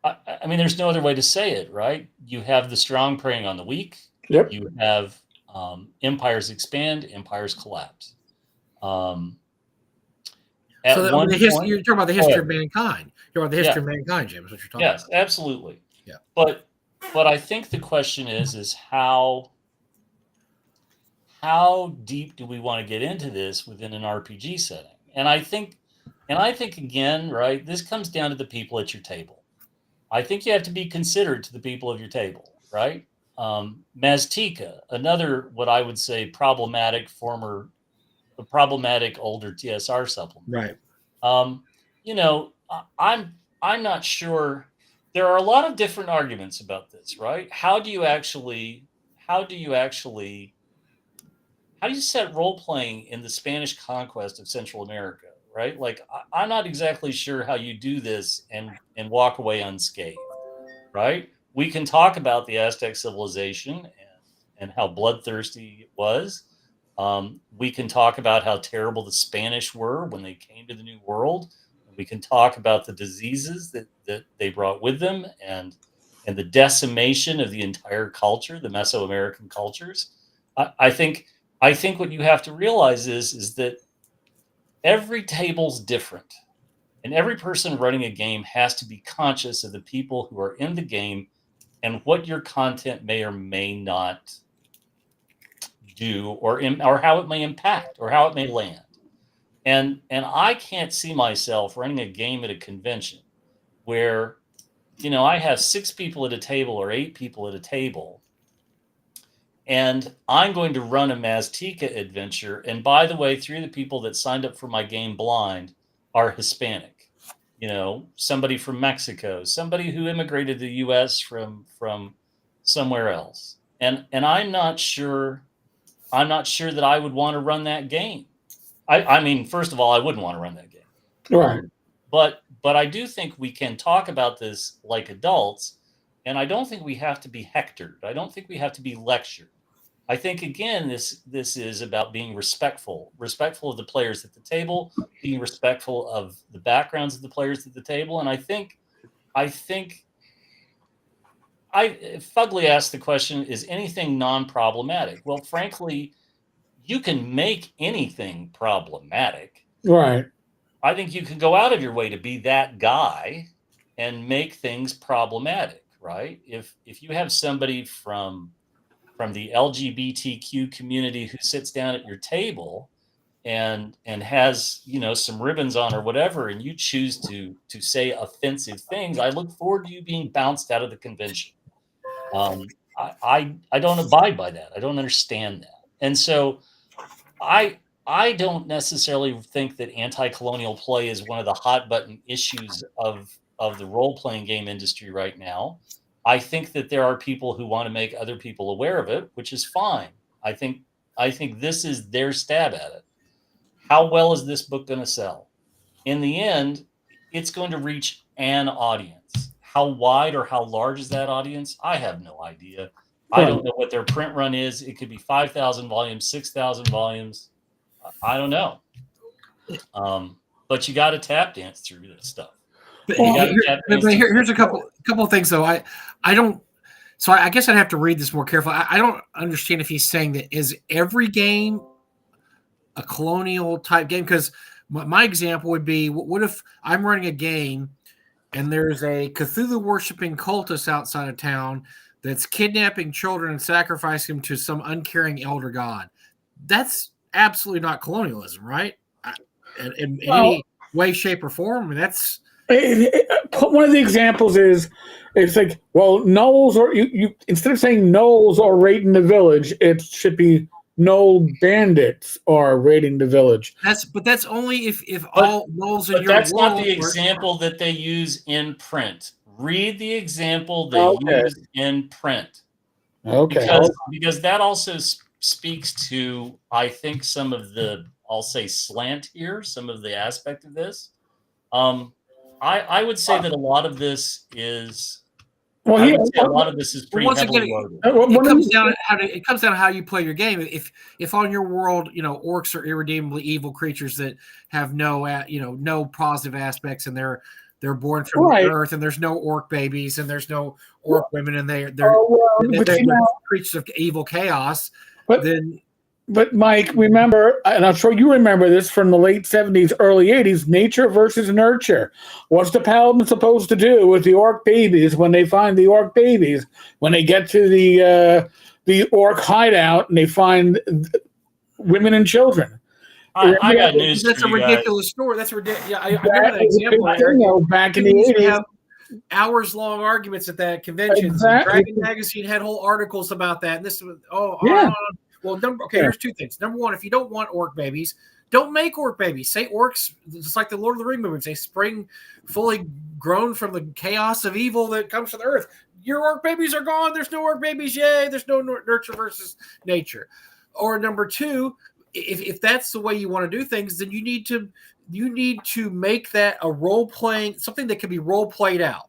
I mean, there's no other way to say it, right? You have the strong preying on the weak. Yep. You have empires expand, empires collapse. So you're talking about the history of mankind. You're about the history of mankind, Jim. Is what you're talking about? Yes, absolutely. Yeah. But I think the question is how deep do we want to get into this within an RPG setting? And I think again, right, this comes down to the people at your table. I think you have to be considerate to the people of your table, right? Maztica, another what I would say problematic older TSR supplement. Right. I'm not sure. There are a lot of different arguments about this, right? How do you set role playing in the Spanish conquest of Central America, right? Like, I'm not exactly sure how you do this and walk away unscathed, right? We can talk about the Aztec civilization and how bloodthirsty it was. We can talk about how terrible the Spanish were when they came to the New World. We can talk about the diseases that they brought with them and the decimation of the entire culture, the Mesoamerican cultures. I think what you have to realize is that every table's different, and every person running a game has to be conscious of the people who are in the game and what your content may or may not do, or how it may impact, or how it may land. And I can't see myself running a game at a convention where, I have 6 people at a table or 8 people at a table, and I'm going to run a Maztica adventure. And by the way, 3 of the people that signed up for my game blind are Hispanic. Somebody from Mexico, somebody who immigrated to the U.S. from somewhere else. And I'm not sure that I would want to run that game. I mean, first of all, I wouldn't want to run that game. Right. But I do think we can talk about this like adults, and I don't think we have to be hectored. I don't think we have to be lectured. I think, again, this is about being respectful of the players at the table, being respectful of the backgrounds of the players at the table. And I think Fugly asked the question, is anything non-problematic? Well, frankly, you can make anything problematic. Right. I think you can go out of your way to be that guy and make things problematic, right? If you have somebody from the LGBTQ community who sits down at your table and has, some ribbons on or whatever, and you choose to say offensive things, I look forward to you being bounced out of the convention. I don't abide by that. I don't understand that. And so I I don't necessarily think that anti-colonial play is one of the hot button issues of the role-playing game industry right now. I think that there are people who want to make other people aware of it, which is fine. I think this is their stab at it. How well is this book going to sell? In the end, it's going to reach an audience. How wide or how large is that audience? I have no idea. I don't know what their print run is. It could be 5,000 volumes, 6,000 volumes. I don't know. But you got to tap dance through this stuff. Here's a couple of things though. I don't. So I guess I'd have to read this more carefully. I don't understand if he's saying that is every game a colonial type game, because my example would be, what if I'm running a game and there's a Cthulhu worshiping cultist outside of town that's kidnapping children and sacrificing them to some uncaring elder god? That's absolutely not colonialism, right? In any way, shape, or form. I mean, that's one of the examples is, it's like, well, gnolls, or you instead of saying gnolls are raiding the village, it should be gnoll bandits are raiding the village. That's only if all gnolls in your that's world. Not the example that they use in print. Read the example they use in print. Okay. Because that also speaks to, I think, some of the, I'll say, slant here, some of the aspect of this. I would say that a lot of this is. A lot of this is pretty heavily loaded. It comes down to how you play your game. If on your world, orcs are irredeemably evil creatures that have no positive aspects, and they're born from the earth, and there's no orc babies, and there's no orc women, and they're creatures of evil chaos. But Mike, remember, and I'm sure you remember this from the late 70s, early 80s, nature versus nurture. What's the paladin supposed to do with the orc babies when they find the orc babies? When they get to the orc hideout and they find women and children? I got news That's for a you ridiculous guys. story. That's ridiculous. Yeah, I remember that example. Back in the 80s. Have hours-long arguments at that convention. Exactly. Dragon Magazine had whole articles about that. And this was, Well, here's two things. Number one, if you don't want orc babies, don't make orc babies. Say orcs, just like the Lord of the Rings movies, they spring fully grown from the chaos of evil that comes from the earth. Your orc babies are gone. There's no orc babies. Yay. There's no nurture versus nature. Or number two, if that's the way you want to do things, then you need to make that a role-playing, something that can be role-played out.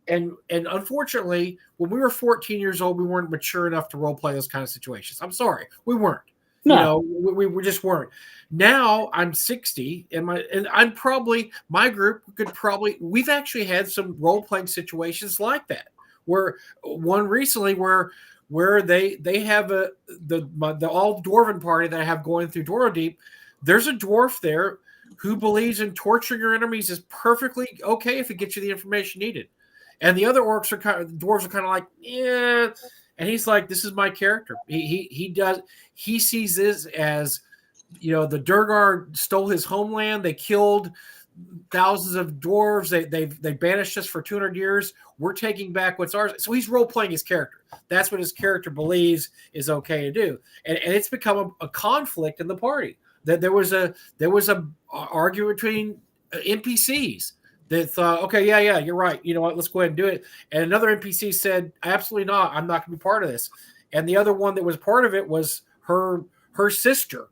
And unfortunately, when we were 14 years old, we weren't mature enough to role play those kind of situations. I'm sorry, we weren't. No. We just weren't. Now I'm 60, and my group we've actually had some role playing situations like that. Where one recently where they have the all dwarven party that I have going through Doro Deep. There's a dwarf there who believes in torturing your enemies is perfectly okay if it gets you the information needed. And the other dwarves are kind of like, yeah. And he's like, this is my character. He sees this as, the Durgar stole his homeland. They killed thousands of dwarves. They banished us for 200 years. We're taking back what's ours. So he's role playing his character. That's what his character believes is okay to do. And it's become a conflict in the party. That there was a argument between NPCs. That thought, okay, yeah, you're right. You know what? Let's go ahead and do it. And another NPC said, absolutely not. I'm not going to be part of this. And the other one that was part of it was her sister.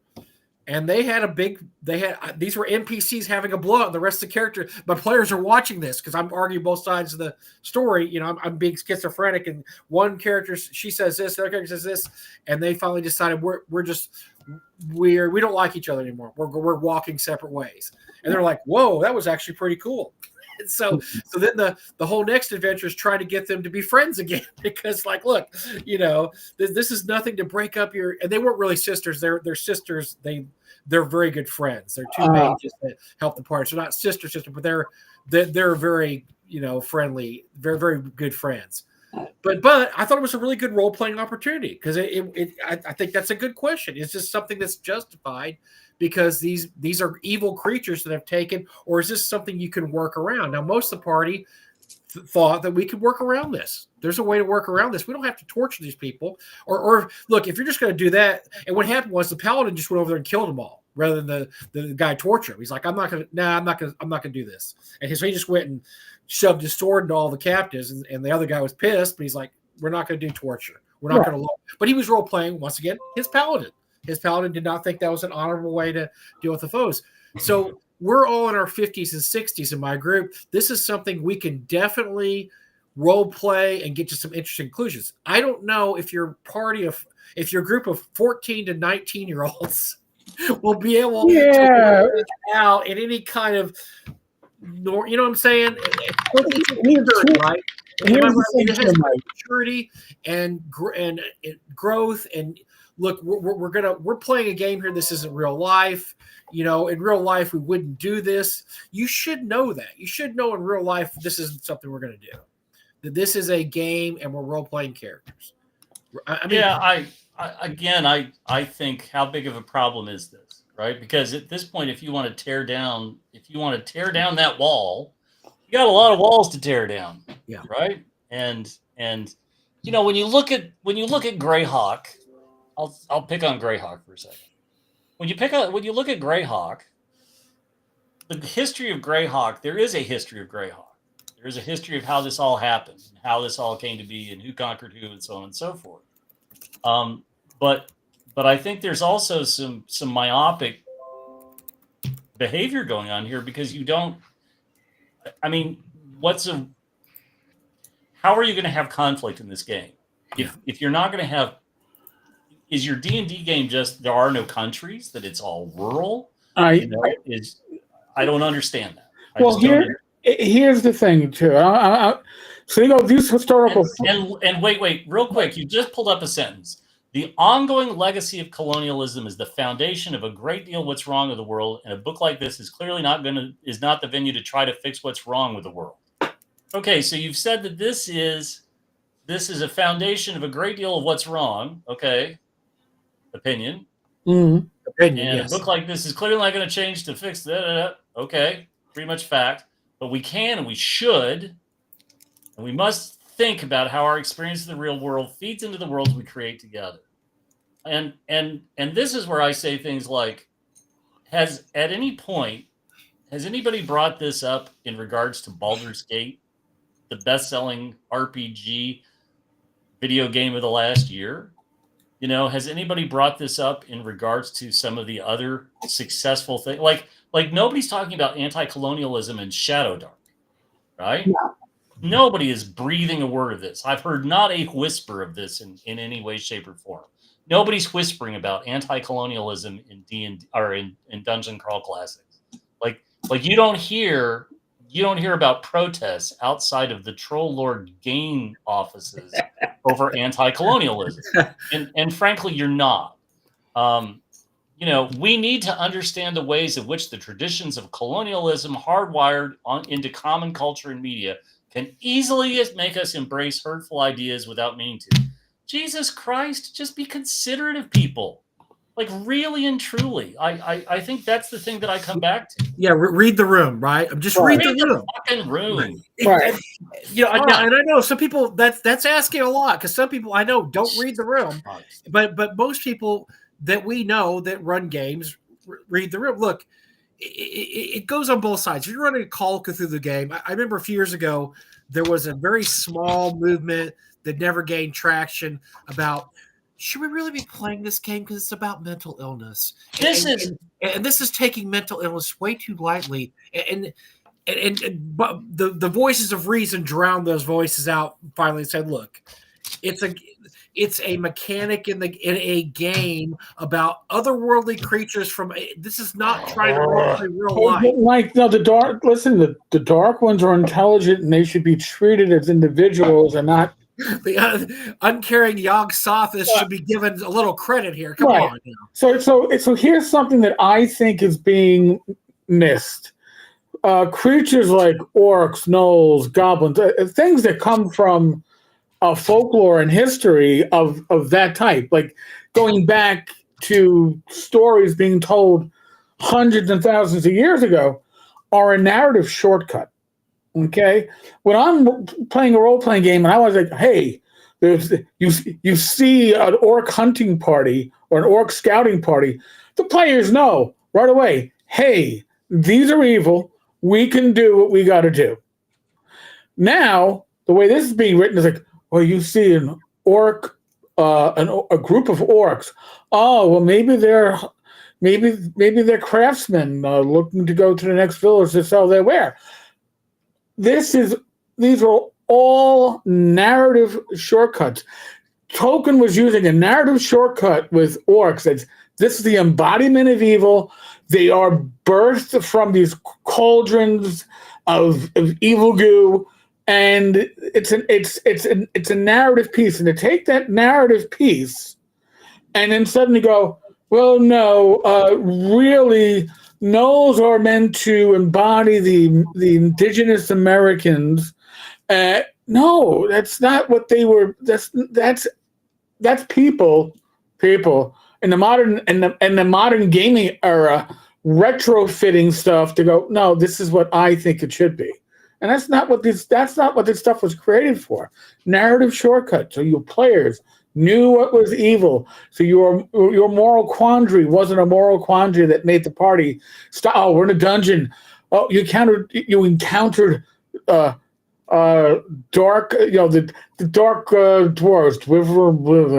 And these were NPCs having a blowout. The rest of the character, my players are watching this because I'm arguing both sides of the story. I'm being schizophrenic, and one character, she says this, the other character says this, and they finally decided we don't like each other anymore. We're walking separate ways. And they're like, whoa, that was actually pretty cool. And so then the whole next adventure is trying to get them to be friends again, because like, look, this is nothing to break up and they weren't really sisters. They're sisters. They're very good friends. They're two mages that help the party. So not sister, but they're very, friendly, very, very good friends. But I thought it was a really good role-playing opportunity because I think that's a good question. Is this something that's justified because these are evil creatures that have taken, or is this something you can work around? Now, most of the party thought that we could work around this. There's a way to work around this. We don't have to torture these people. Or look, if you're just going to do that, and what happened was the paladin just went over there and killed them all. rather than the guy torture him. He's like, I'm not gonna do this. And so he just went and shoved his sword into all the captives, and the other guy was pissed, but he's like, we're not gonna do torture. We're not going to. But he was role playing once again his paladin. His paladin did not think that was an honorable way to deal with the foes. So we're all in our 50s and 60s in my group. This is something we can definitely role play and get to some interesting conclusions. I don't know if your group of 14 to 19-year-olds will be able to work it out in any kind of, you know what I'm saying? Right? Maturity and growth, and look, we're playing a game here. This isn't real life. You know, in real life we wouldn't do this. You should know that. You should know in real life this isn't something we're going to do. That this is a game and we're role playing characters. I think, how big of a problem is this, right? Because at this point, if you want to tear down that wall, you got a lot of walls to tear down. Yeah. Right. And you know, when you look at Greyhawk, I'll pick on Greyhawk for a second. When you look at Greyhawk, the history of Greyhawk, there is a history of Greyhawk. There is a history of how this all happened, and how this all came to be, and who conquered who, and so on and so forth. But I think there's also some myopic behavior going on here, because you don't. I mean, how are you going to have conflict in this game if you're not going to have? Is your D&D game just there are no countries, that it's all rural? I don't understand that. Here's the thing too. So you know, these historical and wait, real quick. You just pulled up a sentence. The ongoing legacy of colonialism is the foundation of a great deal of what's wrong with the world, and a book like this is clearly not the venue to try to fix what's wrong with the world. Okay, so you've said that this is a foundation of a great deal of what's wrong. Okay, opinion. Mm-hmm. Opinion. And yes. A book like this is clearly not going to change to fix that. Okay, pretty much fact. But we can and we should, and we must think about how our experience of the real world feeds into the worlds we create together. And this is where I say things like, has anybody brought this up in regards to Baldur's Gate, the best-selling RPG video game of the last year? You know, has anybody brought this up in regards to some of the other successful things? Like nobody's talking about anti-colonialism in Shadowdark, right? Yeah. Nobody is breathing a word of this. I've heard not a whisper of this in any way, shape, or form. Nobody's whispering about anti-colonialism in D&D or in Dungeon Crawl Classics. Like you don't hear about protests outside of the Troll Lord game offices over anti-colonialism, and frankly, you're not. You know, we need to understand the ways in which the traditions of colonialism, hardwired into common culture and media, can easily make us embrace hurtful ideas without meaning to. Jesus Christ, just be considerate of people. Like, really and truly. I think that's the thing that I come back to. Yeah, read the room, right? Just read the fucking room. Right. You know, and I know some people that's asking a lot, because some people I know don't read the room, but most people that we know that run games read the room. Look, it goes on both sides. If you're running a Call of Cthulhu game, I remember a few years ago there was a very small movement that never gained traction about, should we really be playing this game because it's about mental illness? And this is taking mental illness way too lightly. And the voices of reason drowned those voices out. Finally, said, "Look, it's a mechanic in a game about otherworldly creatures from. This is not trying to play real life." Like, no, the dark ones are intelligent and they should be treated as individuals and not. The uncaring Yog-Sothoth should be given a little credit here. Come on. Now. So here's something that I think is being missed. Creatures like orcs, gnolls, goblins, things that come from folklore and history of that type, like going back to stories being told hundreds and thousands of years ago, are a narrative shortcut. Okay, when I'm playing a role-playing game and I was like, "Hey, you see an orc hunting party or an orc scouting party," the players know right away, hey, these are evil. We can do what we got to do. Now, the way this is being written is like, well, you see an orc, a group of orcs. Oh, well, maybe they're craftsmen looking to go to the next village to sell their ware. These are all narrative shortcuts. Tolkien was using a narrative shortcut with orcs. This is the embodiment of evil. They are birthed from these cauldrons of evil goo, and it's a narrative piece. And to take that narrative piece and then suddenly go, well, no, really, gnolls are meant to embody the indigenous Americans. No, that's not what they were. That's people in the modern gaming era, retrofitting stuff to go. No, this is what I think it should be, and that's not what this stuff was created for. Narrative shortcut, so your players knew what was evil. So your moral quandary wasn't a moral quandary that made the party stop. Oh, we're in a dungeon. Oh, you encountered dark, the dark dwarves,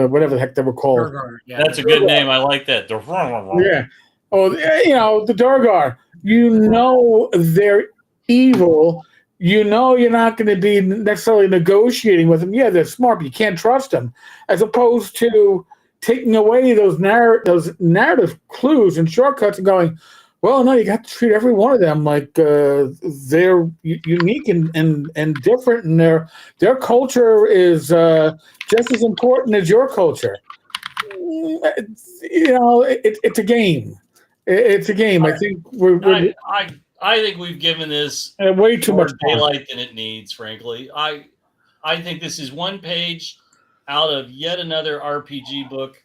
whatever the heck they were called. Yeah. That's a good name. I like that. Yeah. Oh, the Durgar. They're evil. You're not going to be necessarily negotiating with them. Yeah, they're smart, but you can't trust them. As opposed to taking away those narrative clues and shortcuts and going, well, no, you got to treat every one of them like they're unique and different, and their culture is just as important as your culture. It's a game. It's a game. I think I think we've given this way too much daylight than it needs. Frankly, I think this is one page out of yet another RPG book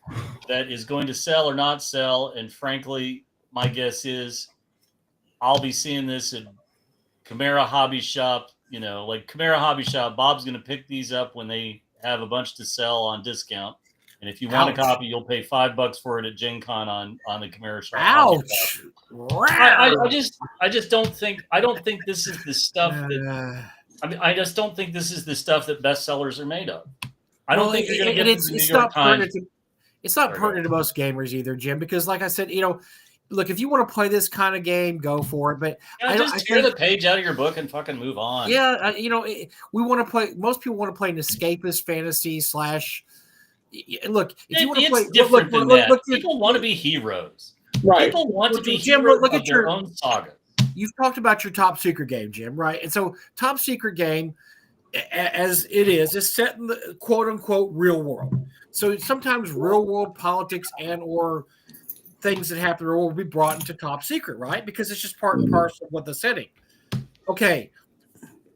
that is going to sell or not sell, and frankly, my guess is I'll be seeing this at Chimera Hobby Shop. Like Chimera Hobby Shop, Bob's going to pick these up when they have a bunch to sell on discount. And if you want a copy, you'll pay $5 for it at Gen Con on the Chimera Shop. Ouch! I just don't think this is the stuff that I just don't think this is the stuff that bestsellers are made of. I don't think you're going to get the New York Times. It's not pertinent to most gamers either, Jim, because like I said, look, if you want to play this kind of game, go for it. But just tear the page out of your book and fucking move on. Yeah, we want to play. Most people want to play an escapist fantasy / Look, if you want to play, different than that. People want to be heroes. Right. People want to be heroes of their own saga. You've talked about your top secret game, Jim, right? And so, top secret game, as it is set in the quote unquote real world. So sometimes real world politics and or things that happen will be brought into top secret, right? Because it's just part and parcel of what the setting. Okay.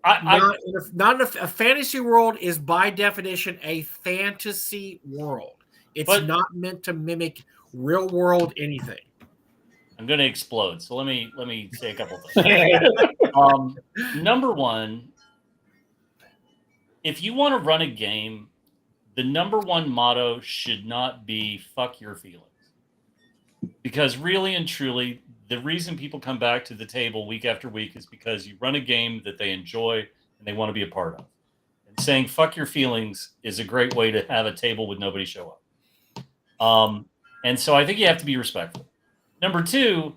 Not a fantasy world is by definition a fantasy world. It's not meant to mimic real world anything. I'm going to explode. So let me say a couple things. Number one, if you want to run a game, the number one motto should not be "fuck your feelings," because really and truly, the reason people come back to the table week after week is because you run a game that they enjoy and they want to be a part of. And saying "fuck your feelings" is a great way to have a table with nobody show up. And so I think you have to be respectful. Number two,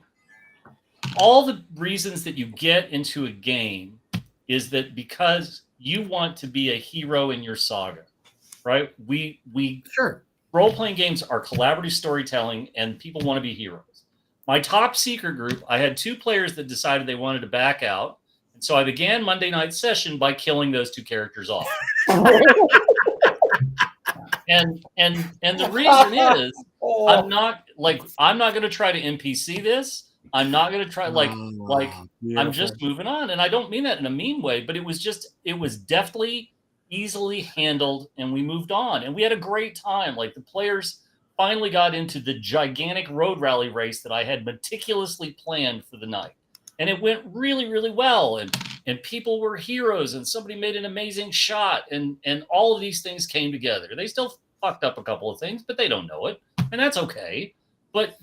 all the reasons that you get into a game is that because you want to be a hero in your saga, right? We sure. Role-playing games are collaborative storytelling, and people want to be heroes. My top secret group, I had 2 players that decided they wanted to back out, and so I began Monday night session by killing those 2 characters off. and the reason is I'm not going to try to NPC this. I'm not going to try I'm just moving on, and I don't mean that in a mean way, but it was deftly, easily handled, and we moved on, and we had a great time. Like the players finally got into the gigantic road rally race that I had meticulously planned for the night, and it went really, really well, and people were heroes, and somebody made an amazing shot, and all of these things came together. They still fucked up a couple of things, but they don't know it, and that's okay. But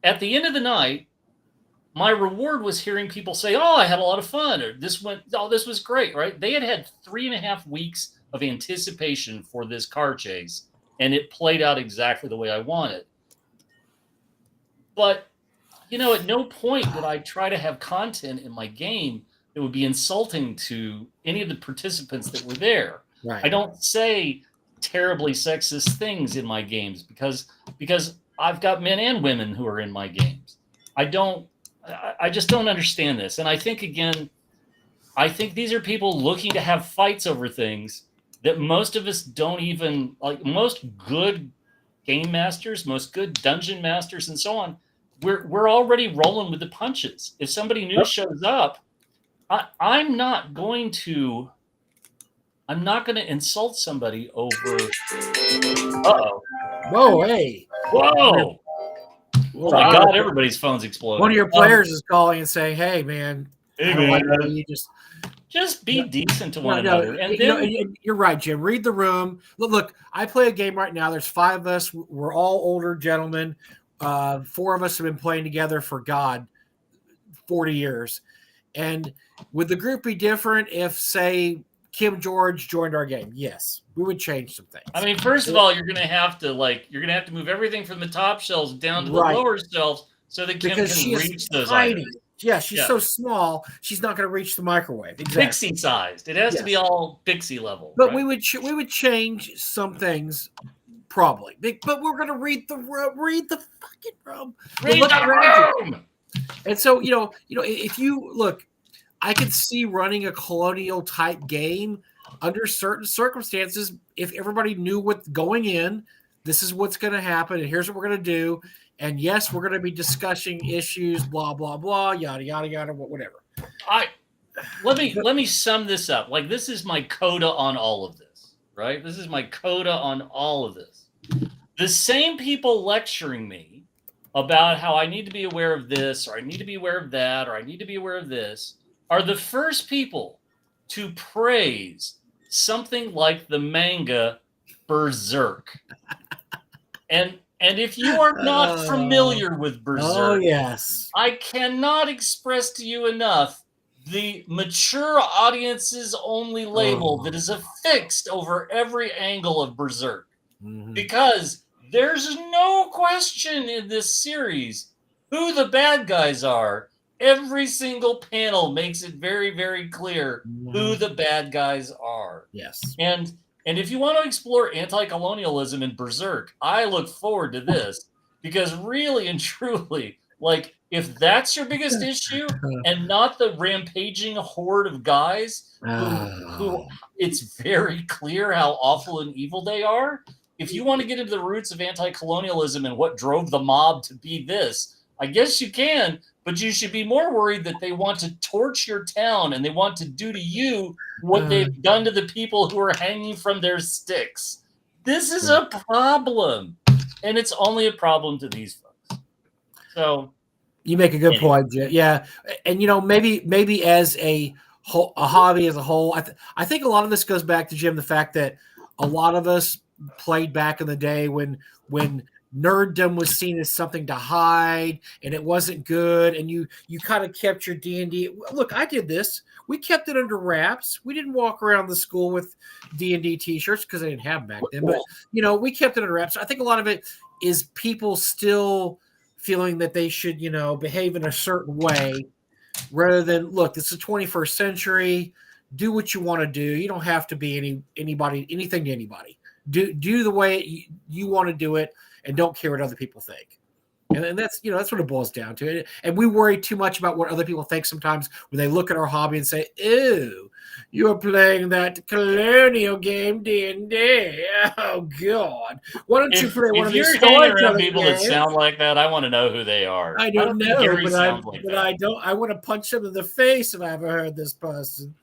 at the end of the night, my reward was hearing people say, "Oh, I had a lot of fun," or "This was great," right? They had 3.5 weeks of anticipation for this car chase, and it played out exactly the way I wanted. But, at no point did I try to have content in my game that would be insulting to any of the participants that were there. Right. I don't say terribly sexist things in my games because I've got men and women who are in my games. I just don't understand this. And I think these are people looking to have fights over things that most of us don't even like. Most good game masters, most good dungeon masters, and so on, we're already rolling with the punches. If somebody new shows up, I'm not going to insult somebody over. Uh-oh. Whoa, hey. Whoa. Oh my God, everybody's phone's exploding. One of your players is calling and saying, "Hey, man, you just be decent to one another." And you're right, Jim. Read the room. Look, I play a game right now. There's 5 of us. We're all older gentlemen. 4 of us have been playing together for 40 years. And would the group be different if, say, Kim George joined our game? Yes, we would change some things. I mean, first of all, you're gonna have to move everything from the top shelves down to the lower shelves so that Kim can reach those items. Yeah, she's so small, she's not going to reach the microwave. Exactly. Pixie sized. It has to be all Pixie level. But right? we would change some things. Probably, but we're gonna read the fucking room. Read the room. And so if you look, I could see running a colonial type game under certain circumstances. If everybody knew what's going in, this is what's going to happen, and here's what we're going to do. And yes, we're going to be discussing issues, blah blah blah, yada yada yada, whatever. Let me sum this up. Like, this is my coda on all of this, right? This is my coda on all of this. The same people lecturing me about how I need to be aware of this, or I need to be aware of that, or I need to be aware of this, are the first people to praise something like the manga Berserk. And if you are not familiar with Berserk, yes, I cannot express to you enough the mature audiences only label that is affixed over every angle of Berserk. Mm-hmm. Because there's no question in this series who the bad guys are. Every single panel makes it very, very clear who the bad guys are. Yes. And if you want to explore anti-colonialism in Berserk, I look forward to this, because really and truly, like, if that's your biggest issue and not the rampaging horde of guys who it's very clear how awful and evil they are, if you want to get into the roots of anti-colonialism and what drove the mob to be this, I guess you can, but you should be more worried that they want to torch your town and they want to do to you what they've done to the people who are hanging from their sticks. This is a problem, and it's only a problem to these folks. So you make a good point, Jim. Yeah, and maybe as a hobby as a whole, I think a lot of this goes back to, Jim, the fact that a lot of us played back in the day when nerddom was seen as something to hide and it wasn't good, and you kind of kept your D&D. Look, I did this. We kept it under wraps. We didn't walk around the school with D&D t-shirts because I didn't have them back then, but we kept it under wraps. I think a lot of it is people still feeling that they should behave in a certain way rather than, look, it's the 21st century. Do what you want to do. You don't have to be anything to anybody. Do the way you want to do it, and don't care what other people think. And that's that's what it boils down to. And we worry too much about what other people think sometimes when they look at our hobby and say, "Ew, you are playing that colonial game D&D. Oh God, why don't you play one of these storytelling people games that sound like that? I want to know who they are. I don't know, but I don't. I want to punch them in the face if I ever heard this person.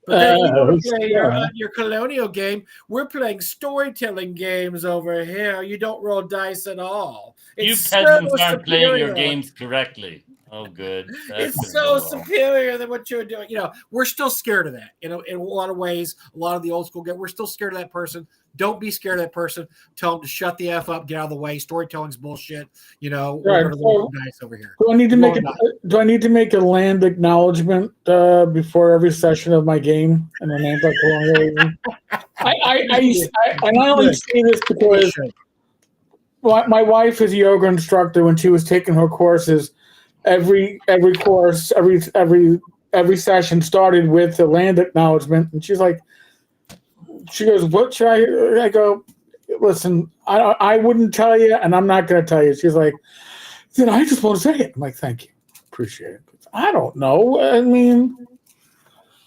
But then you want to play your colonial game. We're playing storytelling games over here. You don't roll dice at all. You peasants aren't playing your games correctly. Oh, good. It's so superior than what you're doing. We're still scared of that. In a lot of ways, a lot of the old school we're still scared of that person. Don't be scared of that person. Tell them to shut the F up, get out of the way. Storytelling's bullshit. We're going to roll the dice over here. Do I need to make a land acknowledgement before every session of my game? And the name's like I only say this because my wife is a yoga instructor. When she was taking her courses, every session started with the land acknowledgement, and she goes, "What should I go? Listen, I wouldn't tell you, and I'm not going to tell you." She's like, "Then I just want to say it." I'm like, "Thank you, appreciate it." I don't know. I mean,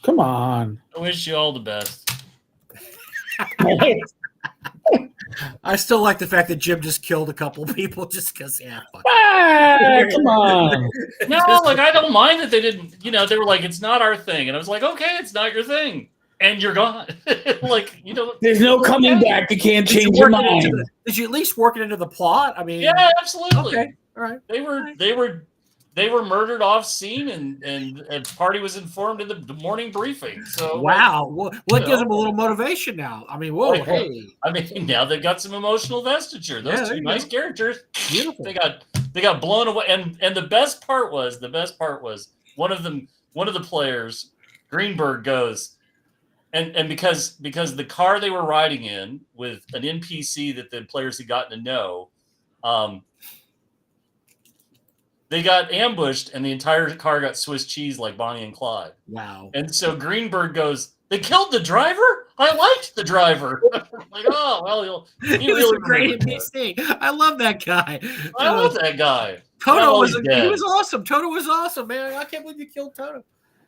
come on. I wish you all the best. I still like the fact that Jim just killed a couple people just because, come on. No, I don't mind that they didn't, they were like, it's not our thing. And I was like, okay, it's not your thing. And you're gone. There's no coming back. You can't change your mind. Did you at least work it into the plot? I mean, yeah, absolutely. Okay, all right. They were murdered off scene, and a party was informed in the morning briefing. So wow, well, it gives them a little motivation now. I mean, whoa, hey. I mean, now they've got some emotional vesture. Those two nice characters. Beautiful. They got blown away, and the best part was one of the players, Greenberg, goes. And because the car they were riding in with an NPC that the players had gotten to know, they got ambushed and the entire car got Swiss cheese like Bonnie and Clyde. Wow. And so Greenberg goes, "They killed the driver? I liked the driver." Like, oh, well, he was a great NPC. I love that guy. I love that guy. Toto was awesome. Toto was awesome, man. I can't believe you killed Toto.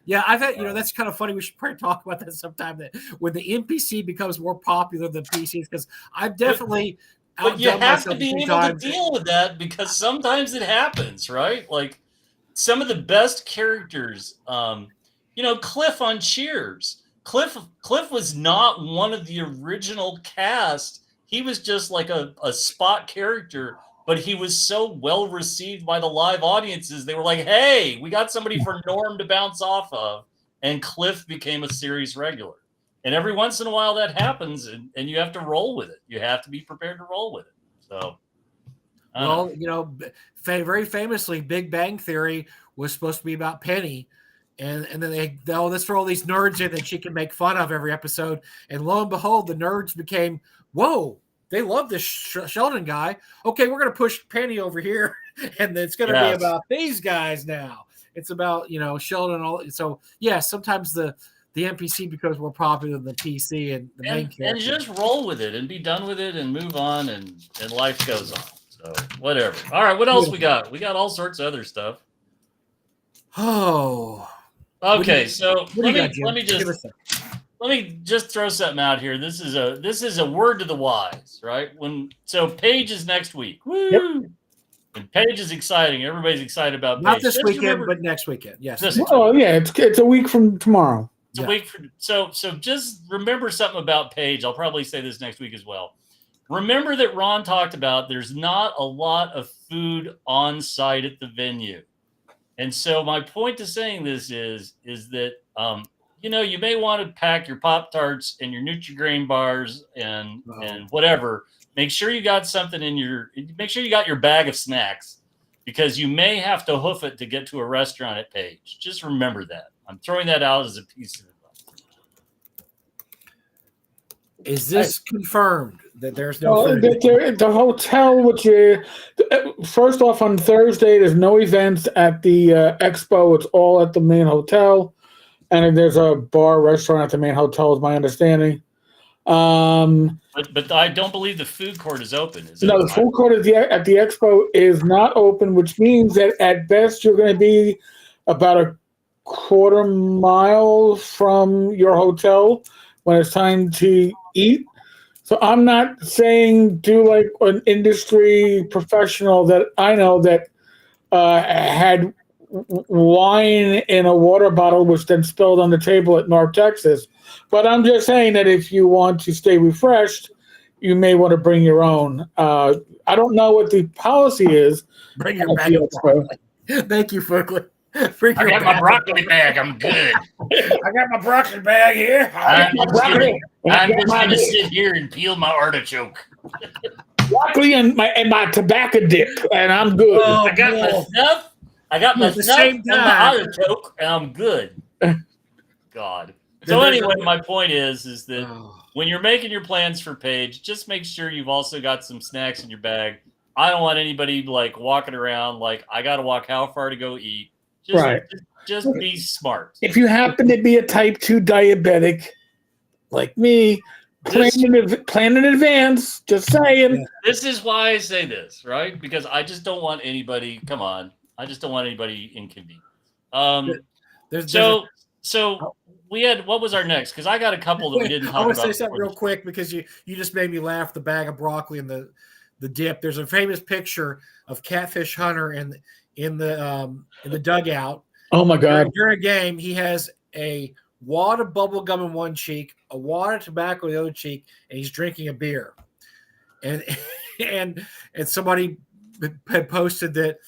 Yeah, I've had, that's kind of funny. We should probably talk about that sometime, that when the NPC becomes more popular than PCs, because I've definitely But you have to be able to deal with that, because sometimes it happens, right? Like some of the best characters, Cliff on Cheers. Cliff was not one of the original cast. He was just like a spot character, but he was so well received by the live audiences. They were like, "Hey, we got somebody for Norm to bounce off of." And Cliff became a series regular. And every once in a while that happens, and you have to roll with it. You have to be prepared to roll with it. So, very famously, Big Bang Theory was supposed to be about Penny. And then let's throw all these nerds in that she can make fun of every episode. And lo and behold, the nerds became, whoa, they love this Sheldon guy. Okay, we're going to push Penny over here. And it's going to be about these guys now. It's about, Sheldon and all. So, yeah, sometimes the NPC becomes more popular than the PC and the main character. And just roll with it and be done with it and move on, and life goes on. So, whatever. All right, what else we got? We got all sorts of other stuff. Oh. Okay, so let me just throw something out here. This is a word to the wise, right? So Paige is next week. Woo! Yep. And Paige is exciting. Everybody's excited about Paige. Not this weekend, but next weekend. Yes. Oh yeah, it's a week from tomorrow. It's a week from, so just remember something about Paige. I'll probably say this next week as well. Remember that Ron talked about there's not a lot of food on site at the venue. And so my point to saying this is that, you may want to pack your Pop-Tarts and your Nutri-Grain bars and whatever. Make sure you got something make sure you got your bag of snacks, because you may have to hoof it to get to a restaurant at Paige. Just remember that. I'm throwing that out as a piece of advice. Is this confirmed that there's no food? The hotel, first off, on Thursday, there's no events at the expo. It's all at the main hotel. And there's a bar, restaurant at the main hotel, is my understanding. But I don't believe the food court is open. Is it? No, the food court at the expo is not open, which means that at best you're going to be about a quarter mile from your hotel when it's time to eat. So I'm not saying do like an industry professional that I know that had wine in a water bottle, which then spilled on the table at North Texas. But I'm just saying that if you want to stay refreshed, you may want to bring your own. I don't know what the policy is. Bring your bag of Thank you, Fugley. I got my broccoli bag. I'm good. I got my broccoli bag here. I'm just gonna sit here and peel my artichoke. Broccoli and my tobacco dip, and I'm good. Oh, I got my stuff. I got my stuff and my artichoke, and I'm good. God. So anyway, my point is that when you're making your plans for Paige, just make sure you've also got some snacks in your bag. I don't want anybody like walking around like I got to walk how far to go eat. Just be smart. If you happen to be a type 2 diabetic like me, plan in advance. Just saying. This is why I say this, right? Because I just don't want anybody. Come on, I just don't want anybody inconvenienced. So we had, what was our next? Because I got a couple that we didn't talk about. I want to say something real quick because you just made me laugh. The bag of broccoli and the dip. There's a famous picture of Catfish Hunter in the dugout. Oh my God! During a game, he has a wad of bubble gum in one cheek, a wad of tobacco in the other cheek, and he's drinking a beer. And somebody had posted that,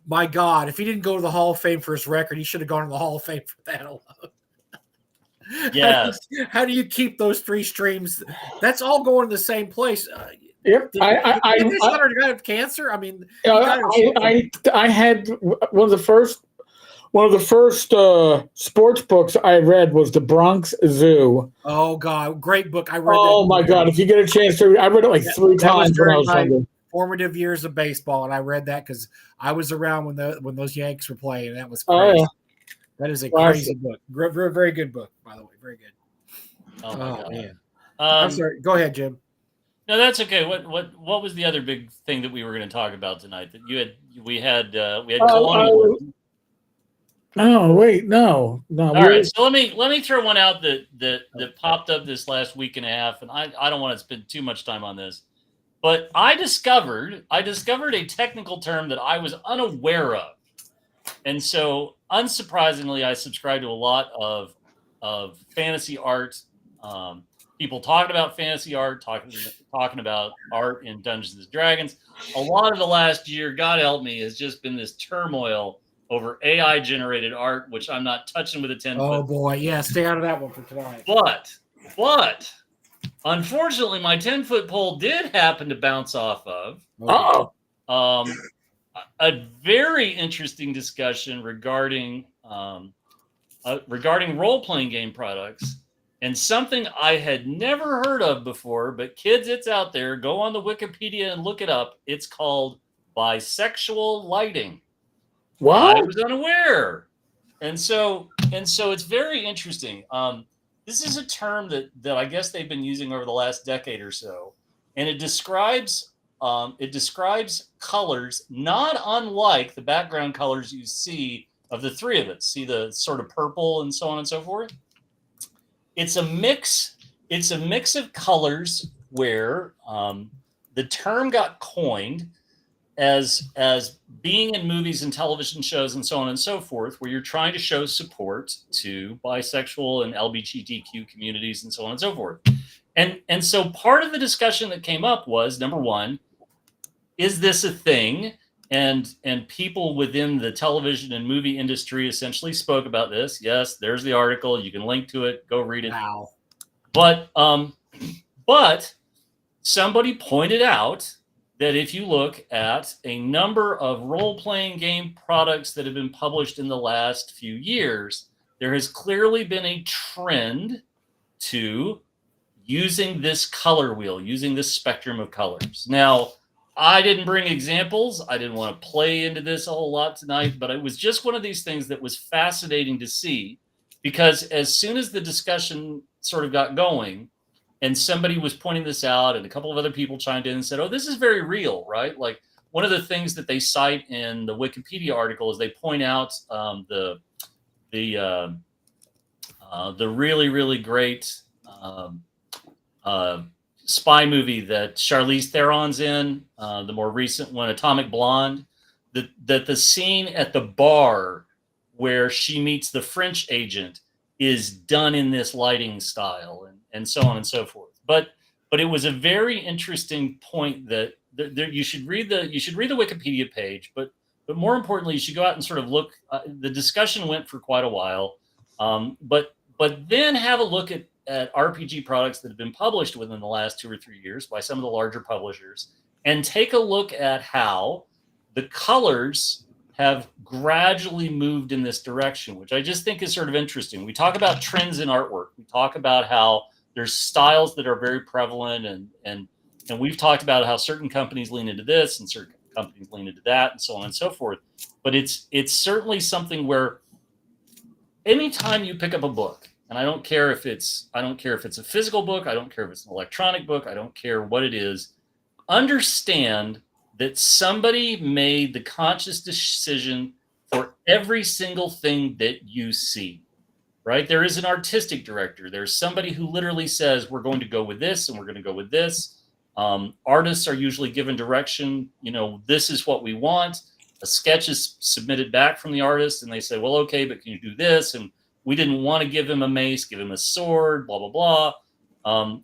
my God, if he didn't go to the Hall of Fame for his record, he should have gone to the Hall of Fame for that alone. Yes. How do you keep those three streams? That's all going to the same place. Yep. Did this hunter have cancer? I mean, I had one of the first sports books I read was The Bronx Zoo. Oh God, great book! I read. Oh my God, if you get a chance to read, I read it like 3 times when I was younger. Formative years of baseball, and I read that because I was around when those Yanks were playing, and that was crazy. Oh, yeah. That is a crazy book. Very good book, by the way. Very good. Oh my God. Man. I'm sorry. Go ahead, Jim. No, that's okay. What was the other big thing that we were going to talk about tonight? That we had Colonial. No, wait, no. All right, so let me throw one out that popped up this last week and a half, and I don't want to spend too much time on this, but I discovered a technical term that I was unaware of, and so unsurprisingly, I subscribe to a lot of fantasy art. People talking about fantasy art, talking about art in Dungeons and Dragons. A lot of the last year, God help me, has just been this turmoil over AI generated art, which I'm not touching with a 10-foot. Oh boy, yeah, stay out of that one for tonight. But unfortunately, my 10-foot pole did happen to bounce off of a very interesting discussion regarding role-playing game products. And something I had never heard of before, but kids, it's out there. Go on the Wikipedia and look it up. It's called bisexual lighting. What? I was unaware. And so it's very interesting. This is a term that I guess they've been using over the last decade or so. And it describes colors not unlike the background colors you see of the three of us. See the sort of purple and so on and so forth? It's a mix of colors where the term got coined as being in movies and television shows and so on and so forth, where you're trying to show support to bisexual and LGBTQ communities and so on and so forth. And so part of the discussion that came up was, number one, is this a thing? And people within the television and movie industry essentially spoke about this. Yes, there's the article. You can link to it. Go read it. Wow. But somebody pointed out that if you look at a number of role-playing game products that have been published in the last few years, there has clearly been a trend to using this color wheel, using this spectrum of colors. Now, I didn't bring examples. I didn't want to play into this a whole lot tonight, but it was just one of these things that was fascinating to see, because as soon as the discussion sort of got going and somebody was pointing this out and a couple of other people chimed in and said, oh, this is very real, right? Like one of the things that they cite in the Wikipedia article is they point out the really, really great spy movie that Charlize Theron's in, the more recent one, Atomic Blonde, that the scene at the bar where she meets the French agent is done in this lighting style and so on and so forth. But it was a very interesting point that you should read the Wikipedia page, but But more importantly, you should go out and sort of look. The discussion went for quite a while, but then have a look at RPG products that have been published within the last 2 or 3 years by some of the larger publishers, and take a look at how the colors have gradually moved in this direction, which I just think is sort of interesting. We talk about trends in artwork. We talk about how there's styles that are very prevalent, and we've talked about how certain companies lean into this and certain companies lean into that, and so on and so forth. But it's certainly something where anytime you pick up a book, and I don't care if it's a physical book, I don't care if it's an electronic book, I don't care what it is, understand that somebody made the conscious decision for every single thing that you see, right? There is an artistic director. There's somebody who literally says, we're going to go with this and we're going to go with this. Artists are usually given direction. This is what we want. A sketch is submitted back from the artist and they say, well, okay, but can you do this? And we didn't want to give him a mace, give him a sword, blah, blah, blah.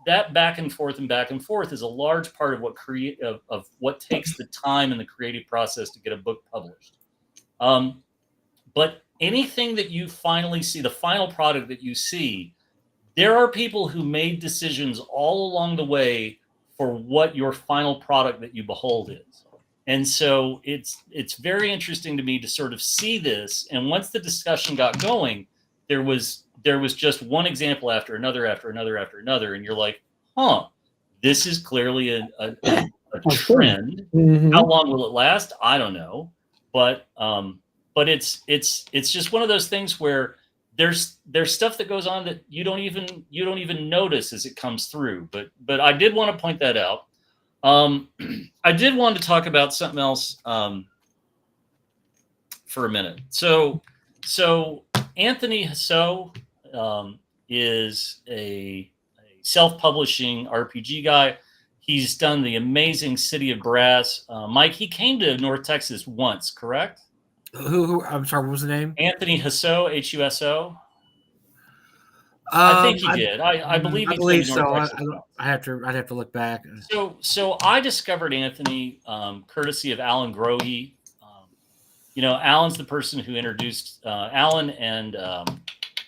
That back and forth is a large part of what takes the time in the creative process to get a book published. But anything that you finally see, the final product that you see, there are people who made decisions all along the way for what your final product that you behold is. And so it's very interesting to me to sort of see this. And once the discussion got going, there was just one example after another, and you're like, this is clearly a trend. Mm-hmm. How long will it last? I don't know, but it's just one of those things where there's stuff that goes on that you don't even notice as it comes through. But I did want to point that out. I did want to talk about something else for a minute. So Anthony Hasso is a self-publishing RPG guy. He's done the amazing City of Brass. Mike, he came to North Texas once, correct? Who? I'm sorry, what was the name? Anthony Hasso, Husso. I think he did. I believe he believe so. I'd have to look back. So I discovered Anthony courtesy of Alan Grohe. Alan's the person who introduced Alan and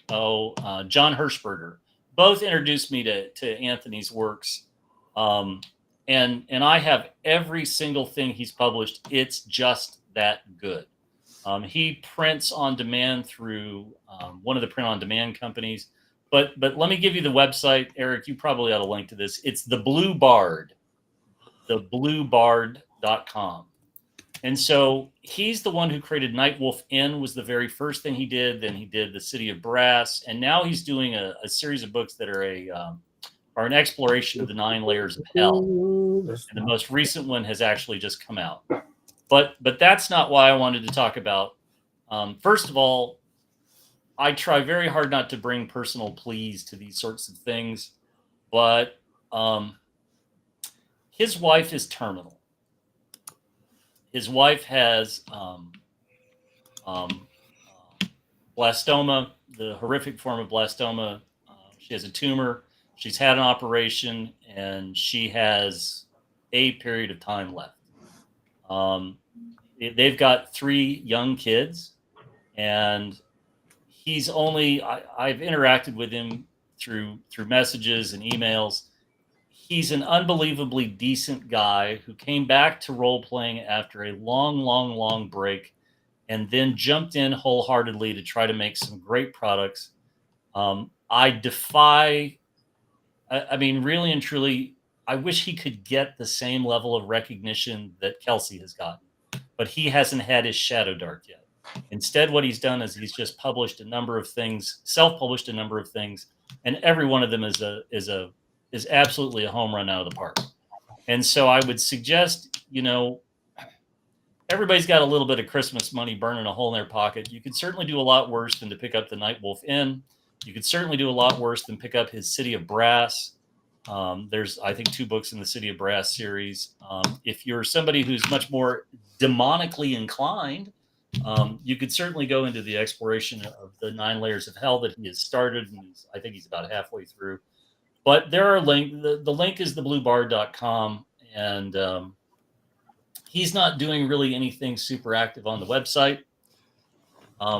John Hirschberger. Both introduced me to Anthony's works. And I have every single thing he's published. It's just that good. He prints on demand through one of the print on demand companies. But let me give you the website, Eric. You probably ought to link to this. It's the Blue Bard, thebluebard.com. And so he's the one who created Nightwolf Inn, was the very first thing he did. Then he did the City of Brass, and now he's doing a series of books that are an exploration of the 9 layers of hell. And the most recent one has actually just come out. But that's not why I wanted to talk about. First of all, I try very hard not to bring personal pleas to these sorts of things, but his wife is terminal. His wife has blastoma, the horrific form of blastoma. She has a tumor. She's had an operation, and she has a period of time left. They've got 3 young kids, and he's only, I've interacted with him through messages and emails. He's an unbelievably decent guy who came back to role playing after a long break, and then jumped in wholeheartedly to try to make some great products. Really and truly, I wish he could get the same level of recognition that Kelsey has gotten, but he hasn't had his shadow dark yet. Instead, what he's done is he's just published a number of things, self-published a number of things, and every one of them is absolutely a home run out of the park. And so I would suggest, everybody's got a little bit of Christmas money burning a hole in their pocket. You could certainly do a lot worse than to pick up the Nightwolf Inn. You could certainly do a lot worse than pick up his City of Brass. There's, I think, 2 books in the City of Brass series. If you're somebody who's much more demonically inclined, you could certainly go into the exploration of the 9 layers of hell that he has started, and I think he's about halfway through. But there are the link is thebluebard.com, and he's not doing really anything super active on the website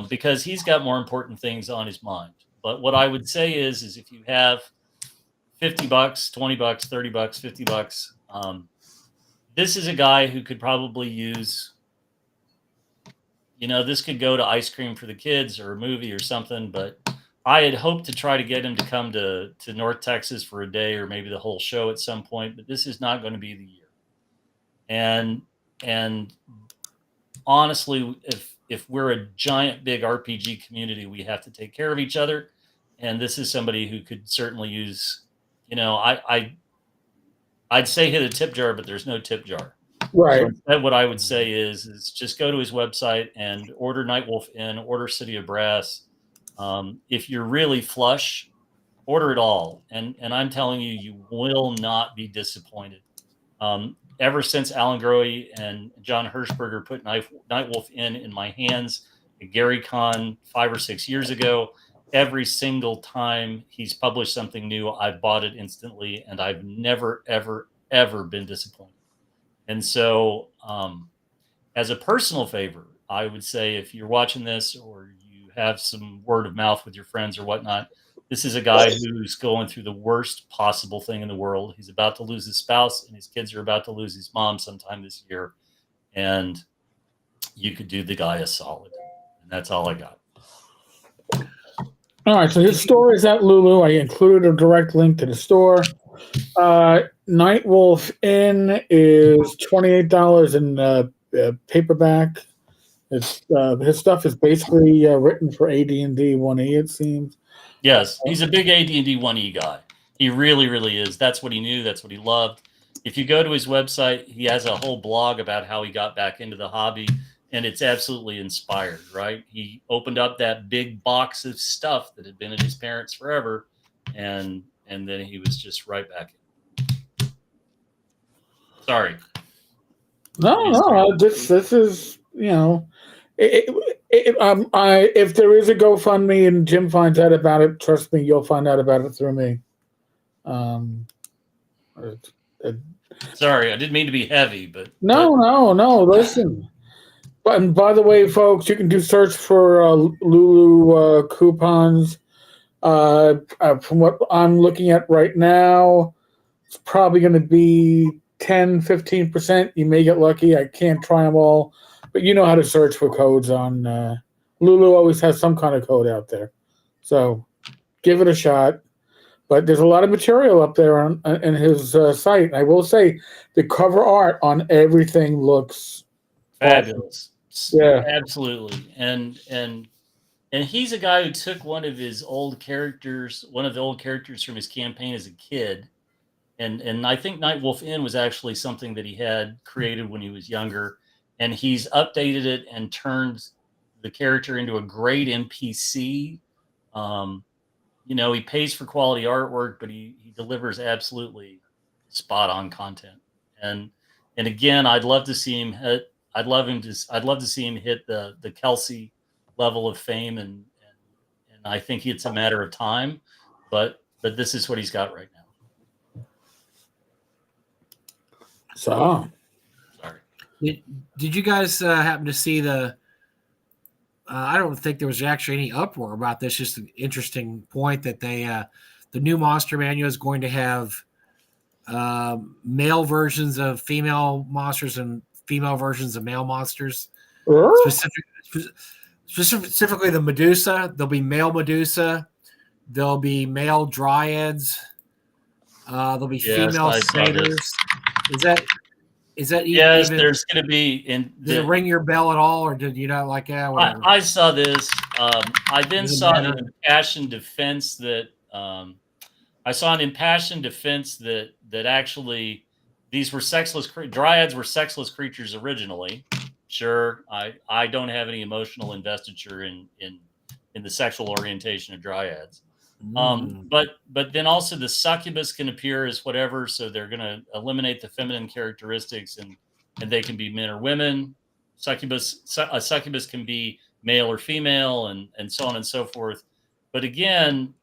because he's got more important things on his mind. But what I would say is if you have $50, $20, $30, $50, this is a guy who could probably use, this could go to ice cream for the kids or a movie or something. But I had hoped to try to get him to come to North Texas for a day or maybe the whole show at some point. But this is not going to be the year. And honestly, if we're a giant big RPG community, we have to take care of each other. And this is somebody who could certainly use, I'd say hit a tip jar, but there's no tip jar. Right. So instead, what I would say is just go to his website and order Nightwolf Inn, order City of Brass. If you're really flush, order it all. And I'm telling you, you will not be disappointed. Ever since Alan Grohe and John Hirschberger put Nightwolf Inn in my hands at Gary Con 5 or 6 years ago, every single time he's published something new, I've bought it instantly, and I've never, ever, ever been disappointed. And so as a personal favor, I would say if you're watching this or you have some word of mouth with your friends or whatnot, this is a guy who's going through the worst possible thing in the world. He's about to lose his spouse, and his kids are about to lose his mom sometime this year. And you could do the guy a solid. And that's all I got. All right, so his store is at Lulu. I included a direct link to the store. Nightwolf Inn is $28 in paperback. It's his stuff is basically written for AD&D 1E, it seems. Yes, he's a big AD&D 1E guy. He really, really is. That's what he knew. That's what he loved. If you go to his website, he has a whole blog about how he got back into the hobby, and it's absolutely inspired, right? He opened up that big box of stuff that had been at his parents' forever, and then he was just right back in. Sorry. No. This is, if there is a GoFundMe and Jim finds out about it, trust me, you'll find out about it through me. Sorry, I didn't mean to be heavy, but no. Listen, and by the way, folks, you can do search for Lulu coupons. From what I'm looking at right now, it's probably going to be 10-15%. You may get lucky. I can't try them all, but you know how to search for codes on Lulu. Always has some kind of code out there, so give it a shot. But there's a lot of material up there on his site. I will say the cover art on everything looks fabulous. Awesome. Yeah, absolutely. And he's a guy who took one of the old characters from his campaign as a kid. And I think Nightwolf Inn was actually something that he had created when he was younger. And he's updated it and turned the character into a great NPC. He pays for quality artwork, but he delivers absolutely spot on content. And again, I'd love to see him hit. I'd love to see him hit the Kelsey level of fame, and I think it's a matter of time. But this is what he's got right now. So, sorry. Did you guys happen to see the? I don't think there was actually any uproar about this. Just an interesting point that they, the new Monster Manual is going to have male versions of female monsters and female versions of male monsters. Specifically the Medusa. There'll be male Medusa. There'll be male Dryads. There'll be female Satyrs. Is that yes? even, there's going to be. Did it ring your bell at all, or did you not like that? I saw this. I then saw an impassioned defense that that actually these were sexless Dryads were sexless creatures originally. Sure, I don't have any emotional investiture in the sexual orientation of Dryads. But then also the succubus can appear as whatever, so they're going to eliminate the feminine characteristics, and they can be men or women. A succubus can be male or female, and so on and so forth. But again,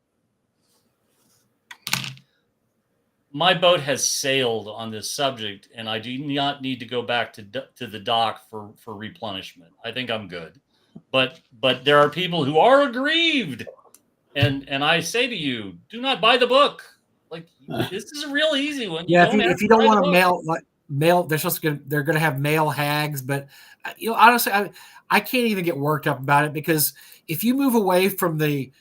my boat has sailed on this subject, and I do not need to go back to the dock for replenishment. I think I'm good. But there are people who are aggrieved, and I say to you, do not buy the book. Like, this is a real easy one. Yeah, if you don't want to mail, they're going to have mail hags, but honestly, I can't even get worked up about it, because if you move away from the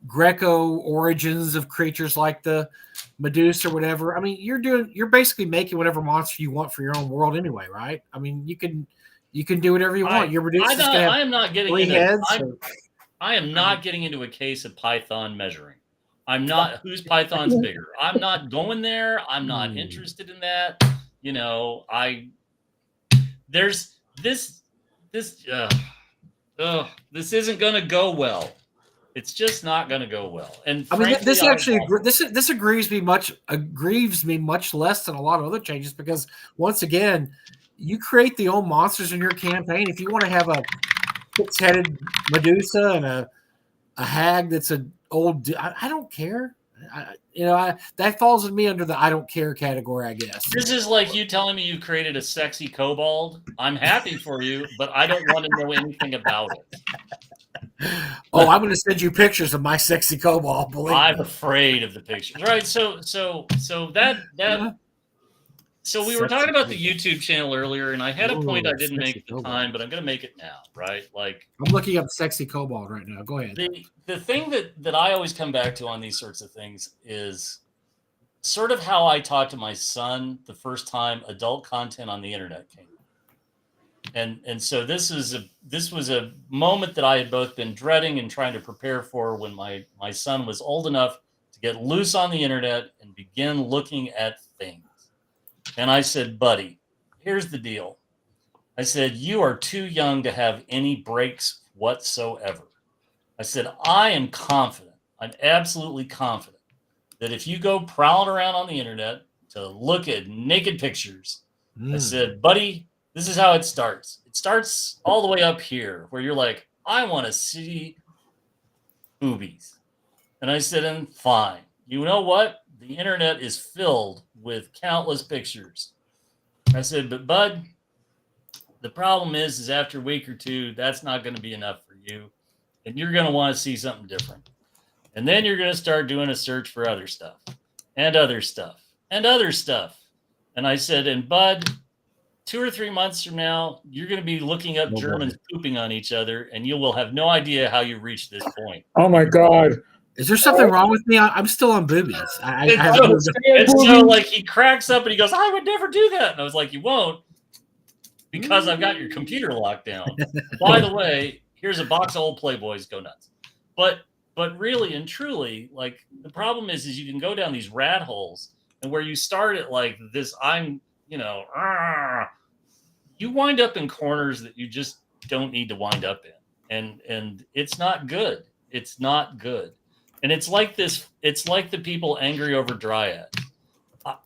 Greco origins of creatures like the Medusa or whatever, I mean, you're basically making whatever monster you want for your own world anyway, right? I mean, you can do whatever you want. Your Medusa's going to have I am not getting three heads. I am not getting into a case of Python measuring. I'm not whose Python's bigger. I'm not going there. I'm not interested in that. There's this isn't going to go well. It's just not going to go well. And I mean, this aggrieves me much less than a lot of other changes, because once again, you create the own monsters in your campaign. If you want to have a six-headed Medusa and a hag that's an old, I don't care. That falls in me under the I don't care category, I guess. This is like you telling me you created a sexy kobold. I'm happy for you, but I don't want to know anything about it. Oh, I'm going to send you pictures of my sexy kobold. I'm afraid of the pictures. Right. So we were talking about the YouTube channel earlier, and I had a point I didn't make at the time, but I'm going to make it now, right? Like, I'm looking up sexy kobold right now. Go ahead. The thing that I always come back to on these sorts of things is sort of how I talked to my son the first time adult content on the internet came. And so this was a moment that I had both been dreading and trying to prepare for when my son was old enough to get loose on the internet and begin looking at things. And I said, buddy, here's the deal. I said, you are too young to have any breaks whatsoever. I said, I am confident. I'm absolutely confident that if you go prowling around on the internet to look at naked pictures, I said, buddy, this is how it starts. It starts all the way up here where you're like, I want to see boobies. And I said, and fine. You know what? The internet is filled with countless pictures. I said, but bud, the problem is after a week or two, that's not going to be enough for you. And you're going to want to see something different. And then you're going to start doing a search for other stuff and other stuff and other stuff. And I said, and bud, 2 or 3 months from now, you're going to be looking up Germans pooping on each other, and you will have no idea how you reached this point. Oh my God. Is there something wrong with me? I'm still on boobies. So like he cracks up and he goes, I would never do that. And I was like, you won't, because I've got your computer locked down. By the way, here's a box of old Playboys, go nuts. But really and truly, like, the problem is you can go down these rat holes, and where you start at like this, you wind up in corners that you just don't need to wind up in. And it's not good. It's not good. And it's like this, it's like the people angry over dryads.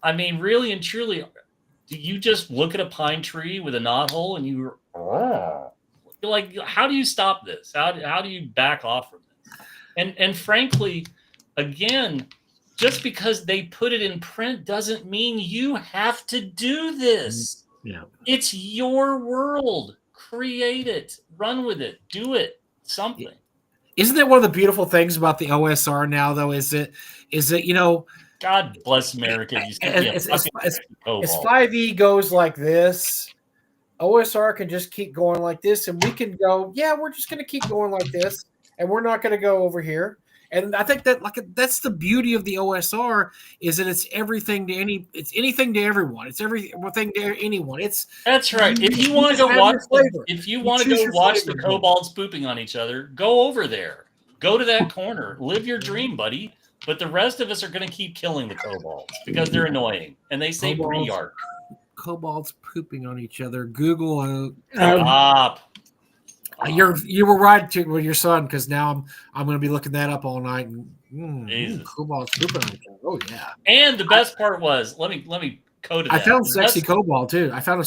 I mean, really and truly, do you just look at a pine tree with a knothole and you're like, how do you stop this? How do you back off from this? And frankly, again, just because they put it in print doesn't mean you have to do this. Yeah. It's your world. Create it. Run with it. Do it. Something. Isn't that one of the beautiful things about the OSR now, though? Is it God bless America. As 5e goes like this, OSR can just keep going like this, and we can go, yeah, we're just going to keep going like this, and we're not going to go over here. And I think that that's the beauty of the OSR, is that it's everything to it's anything to everyone. It's everything to anyone. That's right. If you want to go watch the kobolds pooping on each other, go over there. Go to that corner. Live your dream, buddy. But the rest of us are going to keep killing the kobolds because they're annoying and they say pre-arc. Kobolds pooping on each other. Google. Stop. You were right with your son, because now I'm going to be looking that up all night. And kobolds pooping on each other. Oh yeah. And the best part was, let me code it. I found sexy kobold too. I found a I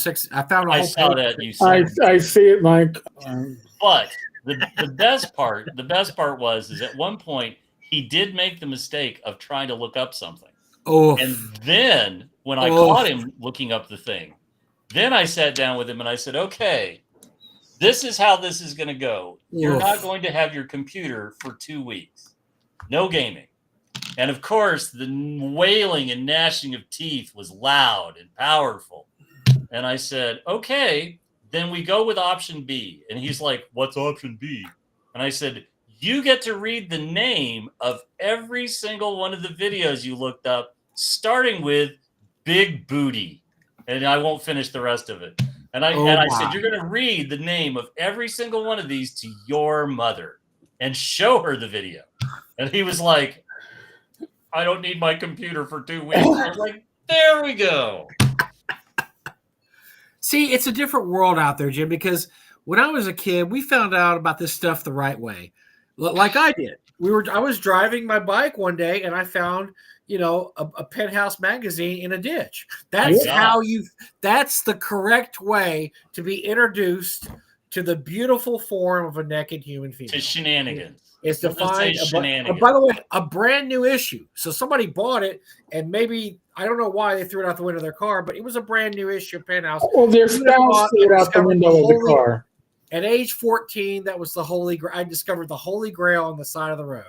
saw that. You saw I see it, Mike. But the best part is at one point he did make the mistake of trying to look up something. Oh. And then when I caught him looking up the thing, then I sat down with him and I said, okay, this is how this is going to go. You're not going to have your computer for 2 weeks. No gaming. And of course, the wailing and gnashing of teeth was loud and powerful. And I said, okay, then we go with option B. And he's like, what's option B? And I said, you get to read the name of every single one of the videos you looked up, starting with Big Booty. And I won't finish the rest of it. And I said, you're going to read the name of every single one of these to your mother and show her the video. And he was like, I don't need my computer for 2 weeks. I was like, there we go. See, it's a different world out there, Jim, because when I was a kid, we found out about this stuff the right way. Like I did. I was driving my bike one day and I found, a Penthouse magazine in a ditch. That's that's the correct way to be introduced to the beautiful form of a naked human female. To shenanigans. It's to find, by the way, a brand new issue. So somebody bought it, and maybe, I don't know why they threw it out the window of their car, but it was a brand new issue of Penthouse. Well, their spouse threw it out the window of the car. At age 14, that was the holy grail. I discovered the holy grail on the side of the road.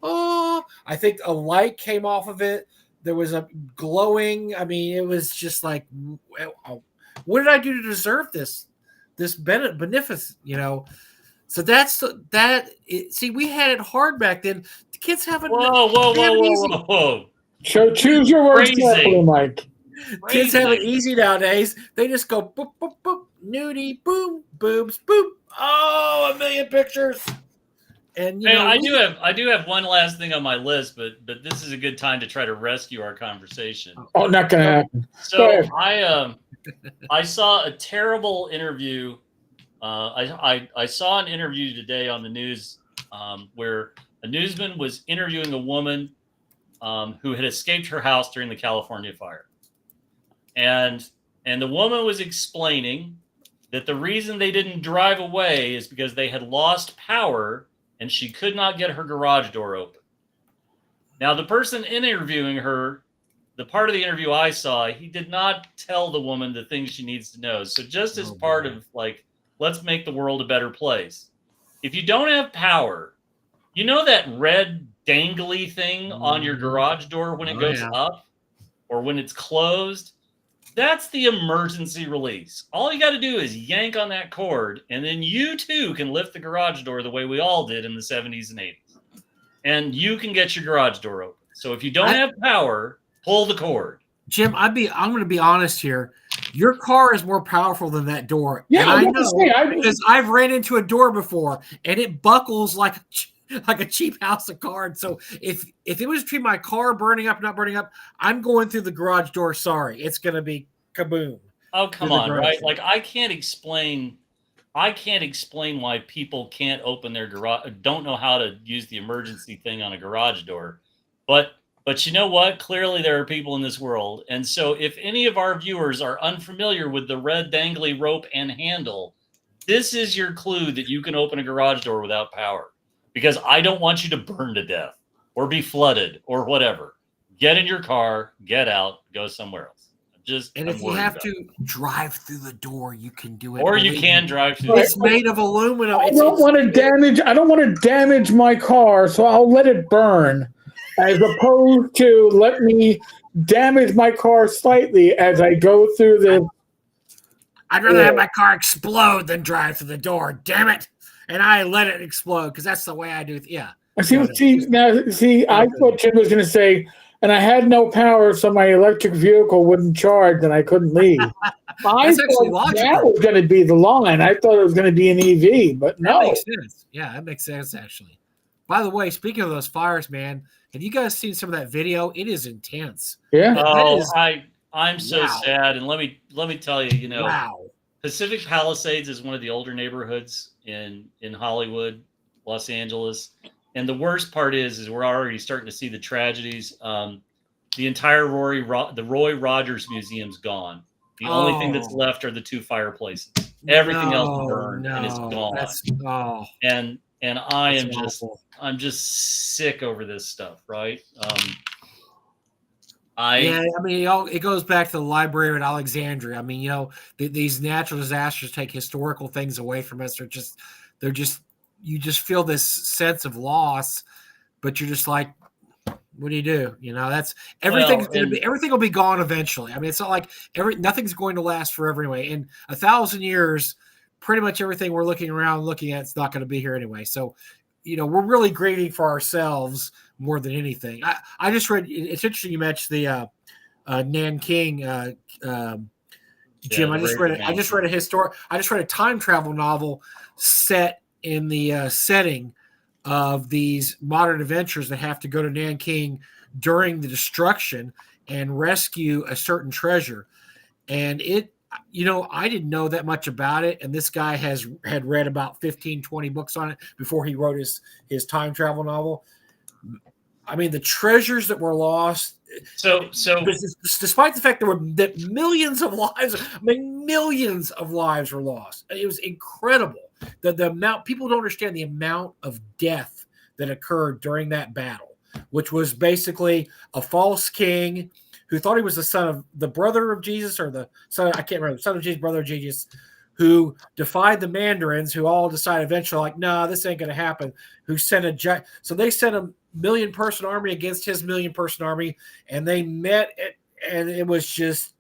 Oh, I think a light came off of it. There was a glowing. I mean, it was just like, what did I do to deserve this beneficence? So see, we had it hard back then. The kids have it. Whoa. So choose your words carefully, Mike. Kids have it easy nowadays. They just go boop, boop, boop, nudie, boom, boobs, boop. Oh, a million pictures. And I do have one last thing on my list, but this is a good time to try to rescue our conversation. Oh, not gonna happen. So I saw a terrible interview. I saw an interview today on the news where a newsman was interviewing a woman who had escaped her house during the California fire. And the woman was explaining that the reason they didn't drive away is because they had lost power and she could not get her garage door open. Now, the person interviewing her, the part of the interview I saw, he did not tell the woman the things she needs to know. So just as part of let's make the world a better place. If you don't have power, that red dangly thing on your garage door when it goes up or when it's closed? That's the emergency release. All you got to do is yank on that cord, and then you too can lift the garage door the way we all did in the 70s and 80s. And you can get your garage door open. So if you don't have power, pull the cord. Jim, I'm going to be honest here. Your car is more powerful than that door. Yeah, I know because I've ran into a door before, and it buckles like a cheap house of cards. So if it was between my car burning up, not burning up, I'm going through the garage door. Sorry, it's going to be kaboom. Oh, come on, right? Door. Like I can't explain why people can't open their garage, don't know how to use the emergency thing on a garage door. But you know what? Clearly there are people in this world. And so if any of our viewers are unfamiliar with the red dangly rope and handle, this is your clue that you can open a garage door without power. Because I don't want you to burn to death or be flooded or whatever. Get in your car, get out, go somewhere else. If you have to drive through the door, you can do it. Or you can drive through. It's made of aluminum. I don't want to damage my car, so I'll let it burn, as opposed to let me damage my car slightly as I go through the. I'd rather have my car explode than drive through the door. Damn it! And I let it explode because that's the way I do it. Yeah. I thought Jim was going to say, and I had no power, so my electric vehicle wouldn't charge and I couldn't leave. I thought that was going to be the line. I thought it was going to be an EV, but no. That makes sense. Yeah, that makes sense, actually. By the way, speaking of those fires, man, have you guys seen some of that video? It is intense. Yeah. Oh, I'm so sad. And let me tell you, Pacific Palisades is one of the older neighborhoods in Hollywood, Los Angeles. And the worst part is we're already starting to see the tragedies. The entire Roy Rogers Museum's gone. The only thing that's left are the two fireplaces. Everything else burned and it's gone. And I'm just sick over this stuff, right? Yeah, I mean, it goes back to the library at Alexandria. I mean, these natural disasters take historical things away from us. You just feel this sense of loss, but you're just like, what do you do? That's everything's going to be, everything will be gone eventually. I mean, it's not like nothing's going to last forever anyway. In 1,000 years, pretty much everything we're looking at, it's not going to be here anyway. So, we're really grieving for ourselves more than anything. I just read, it's interesting you mentioned the Nanking, Jim. I just read a time travel novel set in the setting of these modern adventurers that have to go to Nanking during the destruction and rescue a certain treasure. And I didn't know that much about it. And this guy had read about 15, 20 books on it before he wrote his time travel novel. I mean, the treasures that were lost. So despite the fact that millions of lives were lost, it was incredible. The amount, people don't understand the amount of death that occurred during that battle, which was basically a false king who thought he was the brother of Jesus, or the son, I can't remember, son of Jesus, brother of Jesus, who defied the Mandarins, who all decided eventually, like, no, this ain't going to happen. So they sent a 1,000,000-person army against his 1,000,000-person army, and they met, and it was just,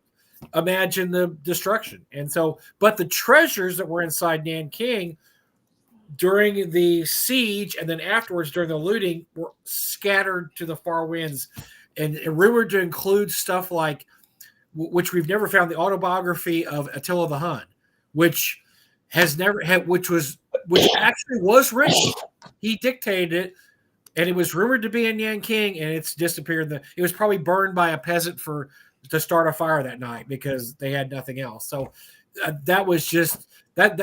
imagine the destruction. And so, but the treasures that were inside Nanking during the siege and then afterwards during the looting were scattered to the far winds, and rumored to include stuff like, which we've never found, the autobiography of Attila the Hun, which actually was written. He dictated it, and it was rumored to be in Nanking, and it's disappeared. It was probably burned by a peasant to start a fire that night because they had nothing else. So that was just that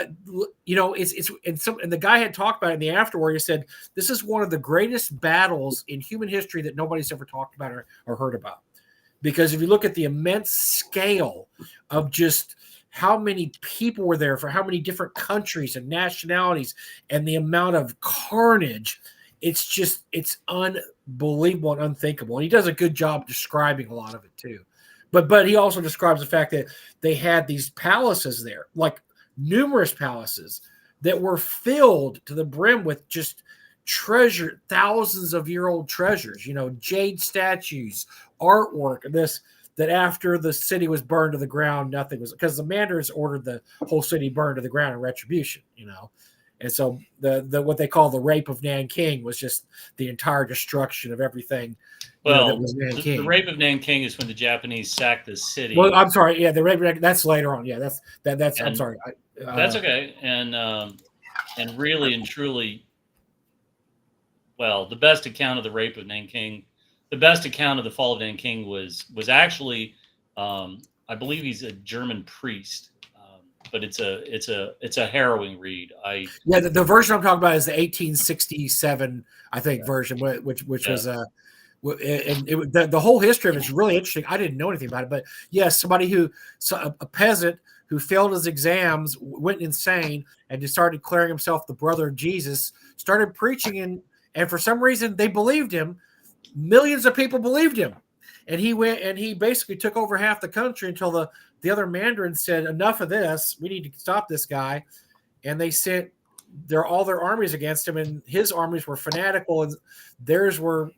it's and the guy had talked about it in the afterword. He said, this is one of the greatest battles in human history that nobody's ever talked about or heard about. Because if you look at the immense scale of just how many people were there for how many different countries and nationalities, and the amount of carnage, it's unbelievable and unthinkable. And he does a good job describing a lot of it too. But he also describes the fact that they had these palaces there, like numerous palaces that were filled to the brim with just treasure, thousands of year old treasures, jade statues, artwork, that after the city was burned to the ground, nothing was, because the Mandarins ordered the whole city burned to the ground in retribution, And so the what they call the rape of Nanking was just the entire destruction of everything. Well, the rape of Nanking is when the Japanese sacked the city. Well, I'm sorry. Yeah, the rape, that's later on. Yeah, that's. I'm sorry. That's okay. And really and truly, well, the best account of the rape of Nanking, the best account of the fall of Nanking was actually, I believe he's a German priest. But it's a harrowing read. The version I'm talking about is the 1867, I think, version, which was the whole history of it is really interesting. I didn't know anything about it, but yes, a peasant who failed his exams, went insane, and just started declaring himself the brother of Jesus, started preaching, and for some reason they believed him. Millions of people believed him, and he went and he basically took over half the country until the other Mandarins said, enough of this, we need to stop this guy. And they sent all their armies against him, and his armies were fanatical, and theirs were,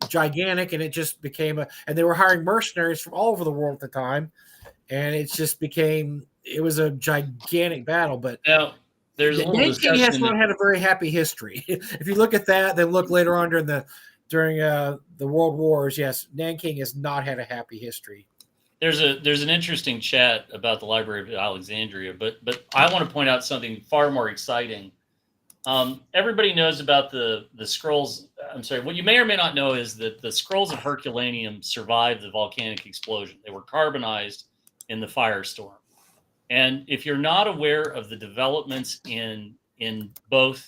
gigantic, and it just became and they were hiring mercenaries from all over the world at the time, and it just it was a gigantic battle. But now there's a little discussion. Nanking has not had a very happy history. If you look at that, then look later on during the World Wars, yes, Nanking has not had a happy history. There's an interesting chat about the Library of Alexandria, but I want to point out something far more exciting. Everybody knows about the scrolls. I'm sorry. What you may or may not know is that the scrolls of Herculaneum survived the volcanic explosion. They were carbonized in the firestorm. And if you're not aware of the developments in both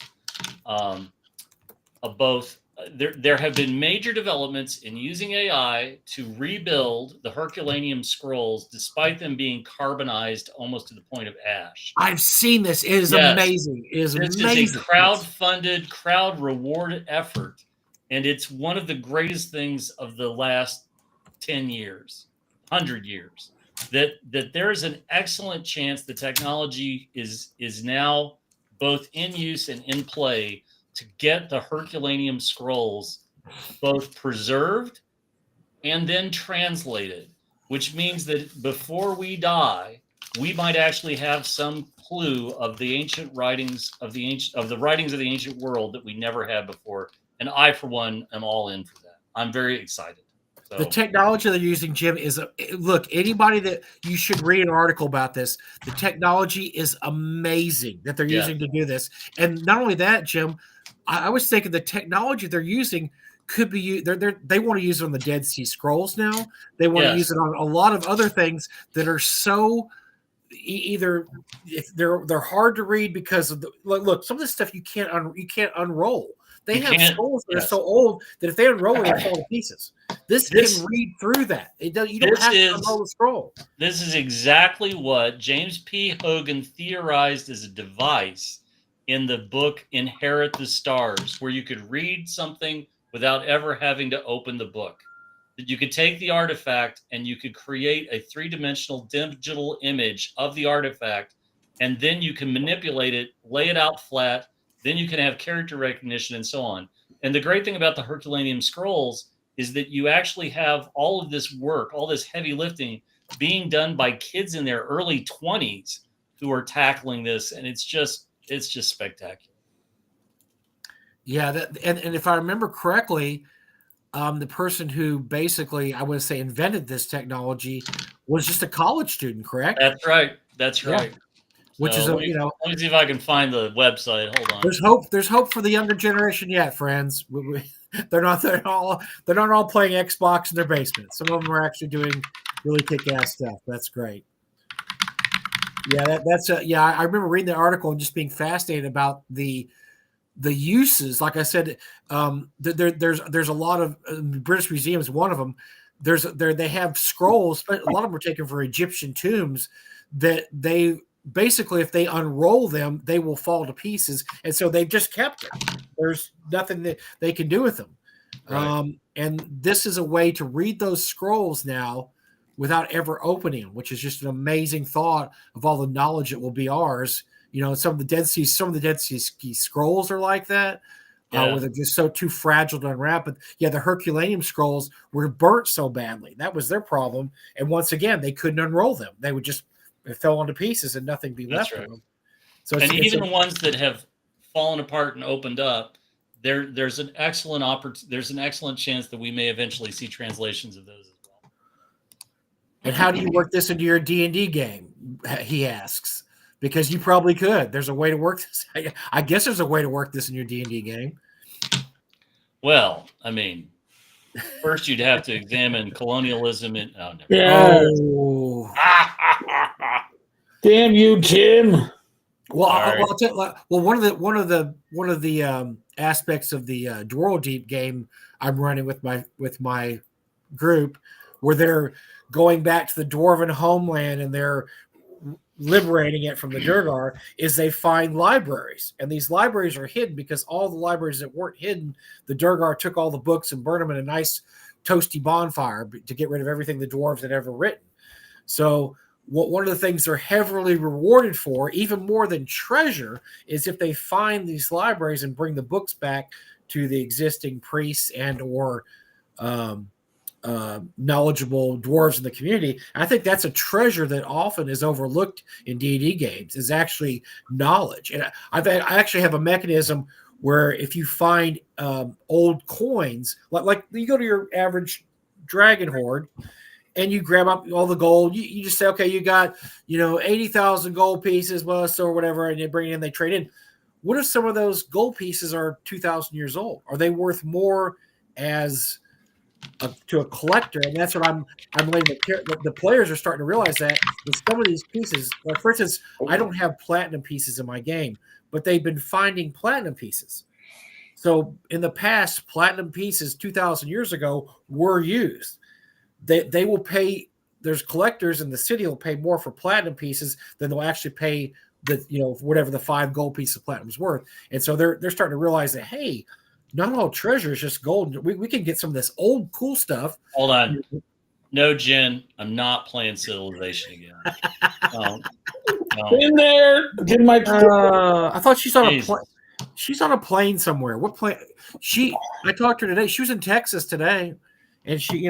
there have been major developments in using AI to rebuild the Herculaneum scrolls, despite them being carbonized almost to the point of ash. I've seen this. It is amazing. It is amazing. This is a crowd-funded, crowd-rewarded effort, and it's one of the greatest things of the last 10 years, 100 years, that there is an excellent chance the technology is now both in use and in play to get the Herculaneum scrolls both preserved and then translated, which means that before we die, we might actually have some clue of the ancient writings of the writings of the ancient world that we never had before. And I, for one, am all in for that. I'm very excited. So, the technology they're using, Jim, is look. Anybody that you should read an article about this. The technology is amazing that they're using to do this, and not only that, Jim. I was thinking the technology they're using could be they want to use it on the Dead Sea Scrolls now. They want to use it on a lot of other things that are so either if they're hard to read because of the look some of this stuff you can't unroll. They have scrolls that are so old that if they unroll it, they fall to pieces. This can read through that. You don't have to unroll the scroll. This is exactly what James P. Hogan theorized as a device in the book Inherit the Stars, where you could read something without ever having to open the book. That you could take the artifact and you could create a three-dimensional digital image of the artifact, and then you can manipulate it, lay it out flat, then you can have character recognition and so on. And the great thing about the Herculaneum scrolls is that you actually have all of this work, all this heavy lifting being done by kids in their early 20s who are tackling this, and it's just spectacular. Yeah, and if I remember correctly, the person who basically, I would say, invented this technology was just a college student, correct? That's right. That's right. Yeah. Which is let me see if I can find the website. Hold on. There's hope. There's hope for the younger generation yet, friends. They're not all playing Xbox in their basement. Some of them are actually doing really kick-ass stuff. That's great. Yeah, I remember reading the article and just being fascinated about the uses. Like I said, there's a lot of British museums. One of them, they have scrolls. But a lot of them were taken for Egyptian tombs that they basically, if they unroll them, they will fall to pieces, and so they've just kept them. There's nothing that they can do with them. Right. And this is a way to read those scrolls now without ever opening them, which is just an amazing thought of all the knowledge that will be ours. Some of the Dead Sea Scrolls are like that, where they're just so too fragile to unwrap. But yeah, the Herculaneum scrolls were burnt so badly. That was their problem. And once again, they couldn't unroll them. They would just fell into pieces and nothing be left of them. So even the ones that have fallen apart and opened up, there's an excellent chance that we may eventually see translations of those as well. And how do you work this into your D&D game? He asks. Because you probably could. There's a way to work this. I guess there's a way to work this in your D&D game. Well, I mean, first you'd have to examine colonialism and Damn you, Jim. Well, one of the aspects of the Dwarrel Deep game I'm running with my group, where they're going back to the Dwarven homeland and they're liberating it from the Durgar, is they find libraries, and these libraries are hidden because all the libraries that weren't hidden, the Durgar took all the books and burned them in a nice toasty bonfire to get rid of everything the dwarves had ever written. So one of the things they're heavily rewarded for, even more than treasure, is if they find these libraries and bring the books back to the existing priests and or knowledgeable dwarves in the community. I think that's a treasure that often is overlooked in D&D games, is actually knowledge. And I actually have a mechanism where if you find old coins, like you go to your average dragon hoard and you grab up all the gold, you just say, okay, you got 80,000 gold pieces, or whatever, and they bring it in, they trade in. What if some of those gold pieces are 2,000 years old? Are they worth more as to a collector? And that's what I'm letting the players are starting to realize that with some of these pieces. Like for instance, I don't have platinum pieces in my game, but they've been finding platinum pieces. So in the past, platinum pieces 2,000 years ago were used. They will pay. There's collectors in the city will pay more for platinum pieces than they'll actually pay whatever the 5 gold pieces of platinum is worth. And so they're starting to realize that, hey, not all treasure is just gold. We can get some of this old cool stuff. Hold on. No, Jen, I'm not playing Civilization again. No. In there, did my. I thought she's on Jesus. a plane. She's on a plane somewhere. What plane? I talked to her today. She was in Texas today, and she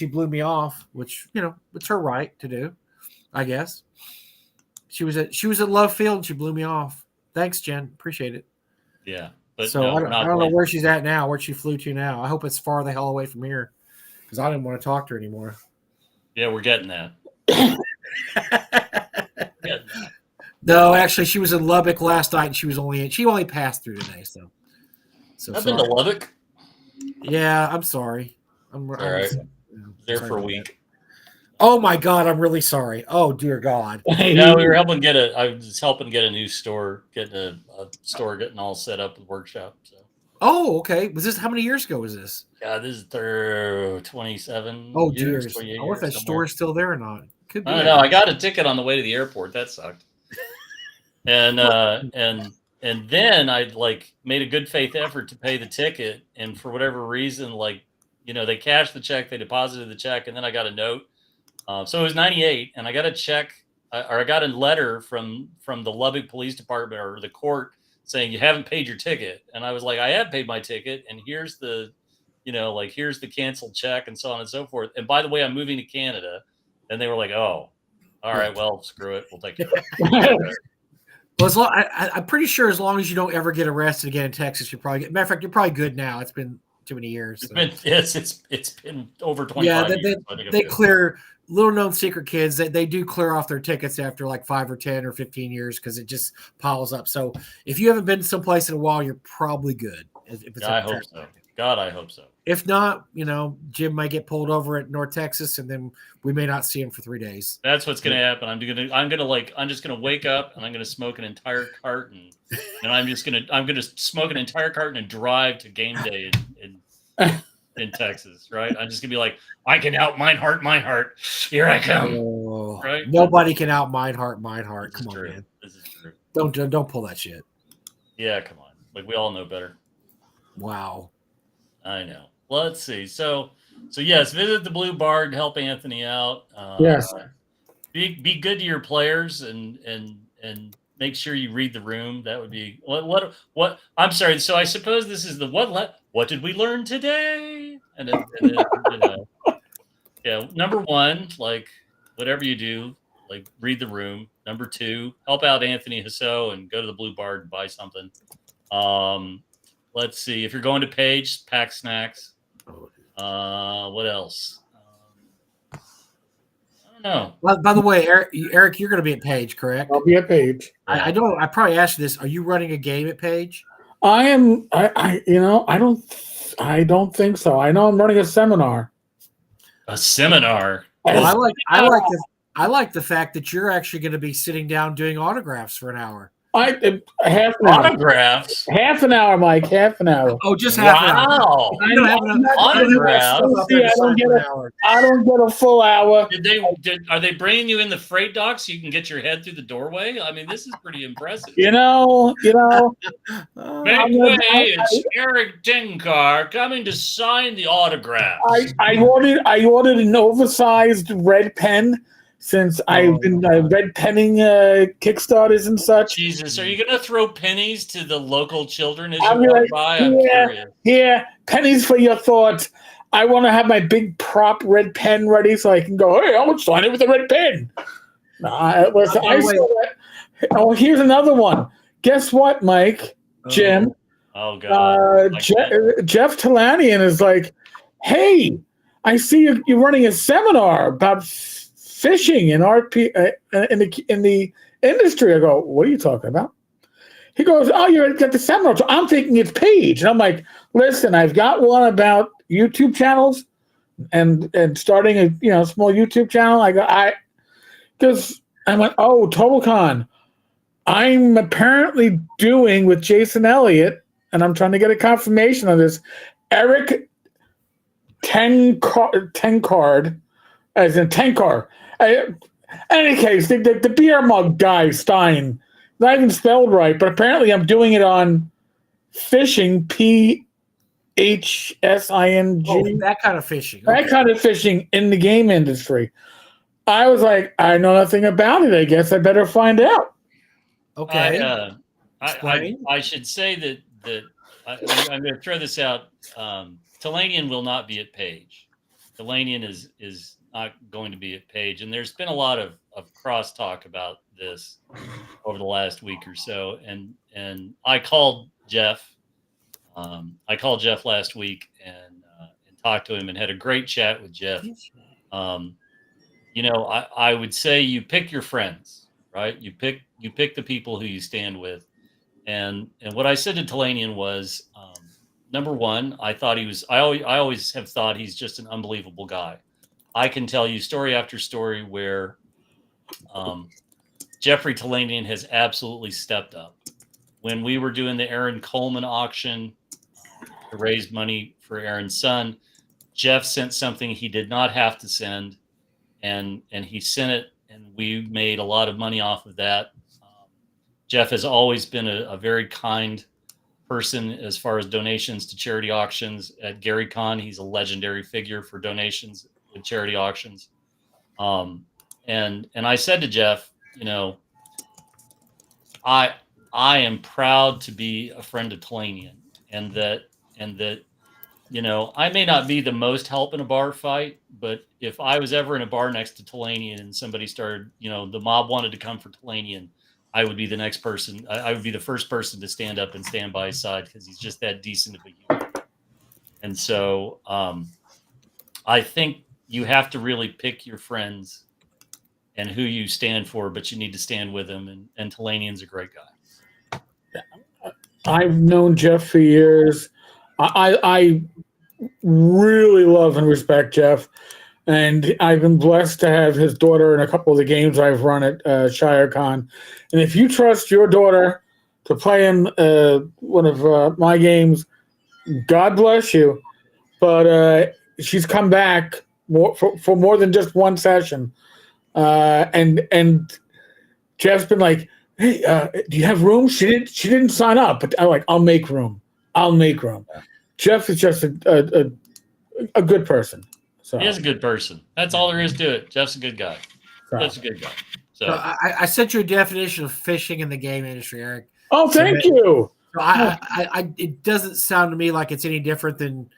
blew me off, which it's her right to do, I guess. She was at Love Field and she blew me off. Thanks, Jen. Appreciate it. Yeah, but so no, I don't know where she's at now, where she flew to now. I hope it's far the hell away from here, because I didn't want to talk to her anymore. Yeah, we're getting that. No, actually, she was in Lubbock last night, and she only passed through today. So I've been to Lubbock. Yeah, I'm sorry. I'm all right. There for a week. Oh my God, I'm really sorry. Oh dear God. Yeah, we were helping I was helping get a new store, getting a store getting all set up with workshop. So. Oh, okay. How many years ago was this? Yeah, this is 27. Oh, years, dear. I wonder if that store is still there or not. Could be. I don't know. I got a ticket on the way to the airport. That sucked. And then I made a good faith effort to pay the ticket, and for whatever reason, they cashed the check, they deposited the check, and then I got a note. So it was 98, and I got a check, or I got a letter from the Lubbock Police Department or the court saying you haven't paid your ticket. And I was like, I have paid my ticket, and here's the, here's the canceled check, and so on and so forth. And by the way, I'm moving to Canada. And they were like, oh, all right, well, screw it, we'll take care of it. Well, I'm pretty sure as long as you don't ever get arrested again in Texas, you're probably matter of fact, you're probably good now. It's been too many years. So. It's been over 25 years. They clear. Little known secret, kids, they do clear off their tickets after 5 or 10 or 15 years because it just piles up. So if you haven't been someplace in a while, you're probably good. I hope so. God, I hope so. If not, Jim might get pulled over at North Texas, and then we may not see him for 3 days. That's what's going to happen. I'm just gonna wake up and I'm going to smoke an entire carton, and I'm going to smoke an entire carton and drive to game day in Texas, right? I'm just gonna be like, I can out Meinhardt. Here I come. Oh, right? Nobody can out Meinhardt. Come on, true. man. This is true. Don't pull that shit. Yeah, come on. We all know better. Wow. I know. Let's see. So yes, visit the Blue Bard, help Anthony out. Yes. Be good to your players and make sure you read the room. That would be what I'm sorry. So I suppose this is the what did we learn today? And then, yeah. Number one, whatever you do, read the room. Number two, help out Anthony Hasso and go to the Blue Bard and buy something. Let's see. If you're going to Page, pack snacks. What else? I don't know. Well, by the way, Eric, you're going to be at Page, correct? I'll be at Page. I probably asked you this. Are you running a game at Page? I am. I don't think so. I know I'm running a seminar. A seminar. Well, I like the fact that you're actually going to be sitting down doing autographs for an hour. Half an hour. Autographs. Half an hour, Mike. Half an hour. Oh, just half an hour. Wow. Autographs. I don't get a full hour. Are they bringing you in the freight dock so you can get your head through the doorway? I mean, this is pretty impressive. You know. Make way! It's Eric Tenkar coming to sign the autograph. I ordered an oversized red pen. Since I've been red penning Kickstarters and such. Jesus, are you going to throw pennies to the local children as you walk by? I'm curious. Yeah, pennies for your thoughts. I want to have my big prop red pen ready so I can go, hey, I'm going to sign it with a red pen. Here's another one. Guess what, Mike? Jim? Oh, God. Jeff Talanian is like, hey, I see you're running a seminar about fishing in RP in the industry. I go, what are you talking about? He goes, oh, you're at the seminar. So I'm thinking it's Page. And I'm like, listen, I've got one about YouTube channels and starting a small YouTube channel. I went, oh, TotalCon. I'm apparently doing with Jason Elliott, and I'm trying to get a confirmation on this. Eric Tenkar, as in Tenkar. Any case, the beer mug guy, Stein, not even spelled right, but apparently I'm doing it on fishing, PHISHING, HSING. Oh, that kind of phishing. That kind of phishing in the game industry. I was like, I know nothing about it. I guess I better find out. Okay. I should say that I'm going to throw this out. Talanian will not be at Page. Talanian is not going to be at Page, and there's been a lot of crosstalk about this over the last week or so. And I called Jeff. I called Jeff last week and talked to him and had a great chat with Jeff. I would say you pick your friends, right? You pick the people who you stand with. And what I said to Talanian was, number one, I always have thought he's just an unbelievable guy. I can tell you story after story where Jeffrey Talanian has absolutely stepped up. When we were doing the Aaron Coleman auction to raise money for Aaron's son, Jeff sent something he did not have to send, and he sent it, and we made a lot of money off of that. Jeff has always been a very kind person as far as donations to charity auctions. At Gary Con, he's a legendary figure for donations with charity auctions. And I said to Jeff, I am proud to be a friend of Talanian, and that I may not be the most help in a bar fight, but if I was ever in a bar next to Talanian and somebody started, the mob wanted to come for Talanian, I would be the next person. I would be the first person to stand up and stand by his side because he's just that decent of a human. And so I think you have to really pick your friends and who you stand for, but you need to stand with them. And Talanian's a great guy. I've known Jeff for years. I really love and respect Jeff. And I've been blessed to have his daughter in a couple of the games I've run at ShireCon. And if you trust your daughter to play in one of my games, God bless you. But she's come back for more than just one session. And Jeff's been like, hey, do you have room? She didn't sign up, but I'm like, I'll make room. Jeff is just a good person. So he is a good person. That's all there is to it. Jeff's a good guy. Jeff's a good guy. So I sent you a definition of phishing in the game industry, Eric. Oh, thank you. So it doesn't sound to me like it's any different than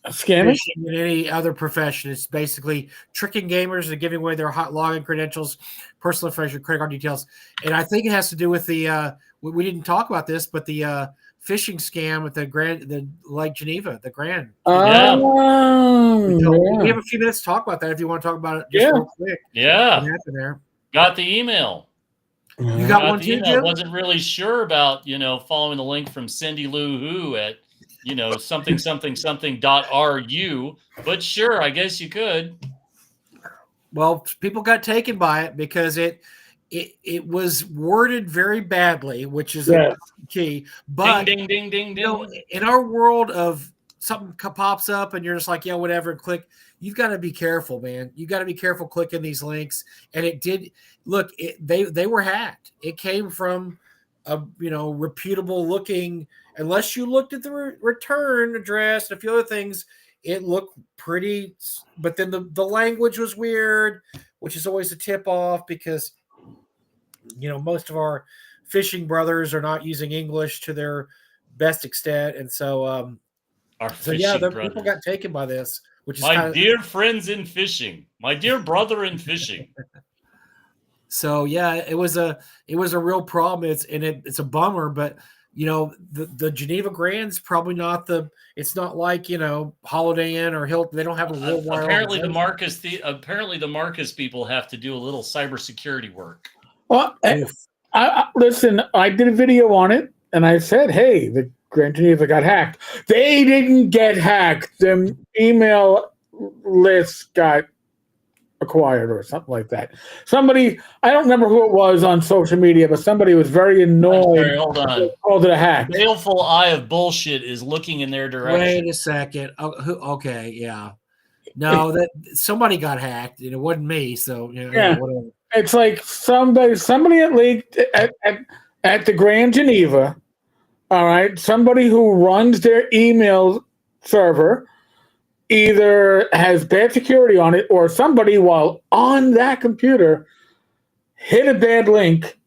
scamming in any other profession. It's basically tricking gamers into giving away their hot login credentials, personal information, credit card details, and I think it has to do with the. We didn't talk about this, but the phishing scam at the Lake Geneva, the Grand. We have a few minutes to talk about that if you want to talk about it just real quick. Yeah. What happened there? Got the email. You got one too, Jim? Wasn't really sure about, following the link from Cindy Lou Who at, something.ru, but sure, I guess you could. Well, people got taken by it because it was worded very badly, which is a key. But ding, ding, ding, ding. In our world of something pops up and you're just like, yeah, whatever, click. You've got to be careful, man. You got to be careful clicking these links. And it did look. They were hacked. It came from a reputable looking. Unless you looked at the return address and a few other things, it looked pretty. But then the language was weird, which is always a tip off because. Most of our fishing brothers are not using English to their best extent, and so people got taken by this. Which is dear friends in fishing, my dear brother in fishing. So it was a real problem. It's a bummer, but the Geneva Grand's probably not it's not like Holiday Inn or Hilton. They don't have a worldwide. Apparently the Marcus people have to do a little cybersecurity work. Well, listen, I did a video on it, and I said, hey, the Grand Geneva got hacked. They didn't get hacked. The email list got acquired or something like that. Somebody, I don't remember who it was on social media, but somebody was very annoyed. Sorry, hold on. Called it a hack. The baleful eye of bullshit is looking in their direction. Wait a second. Okay, yeah. No, that somebody got hacked, and it wasn't me. So whatever. It's like somebody at the Grand Geneva, all right, somebody who runs their email server either has bad security on it or somebody while on that computer hit a bad link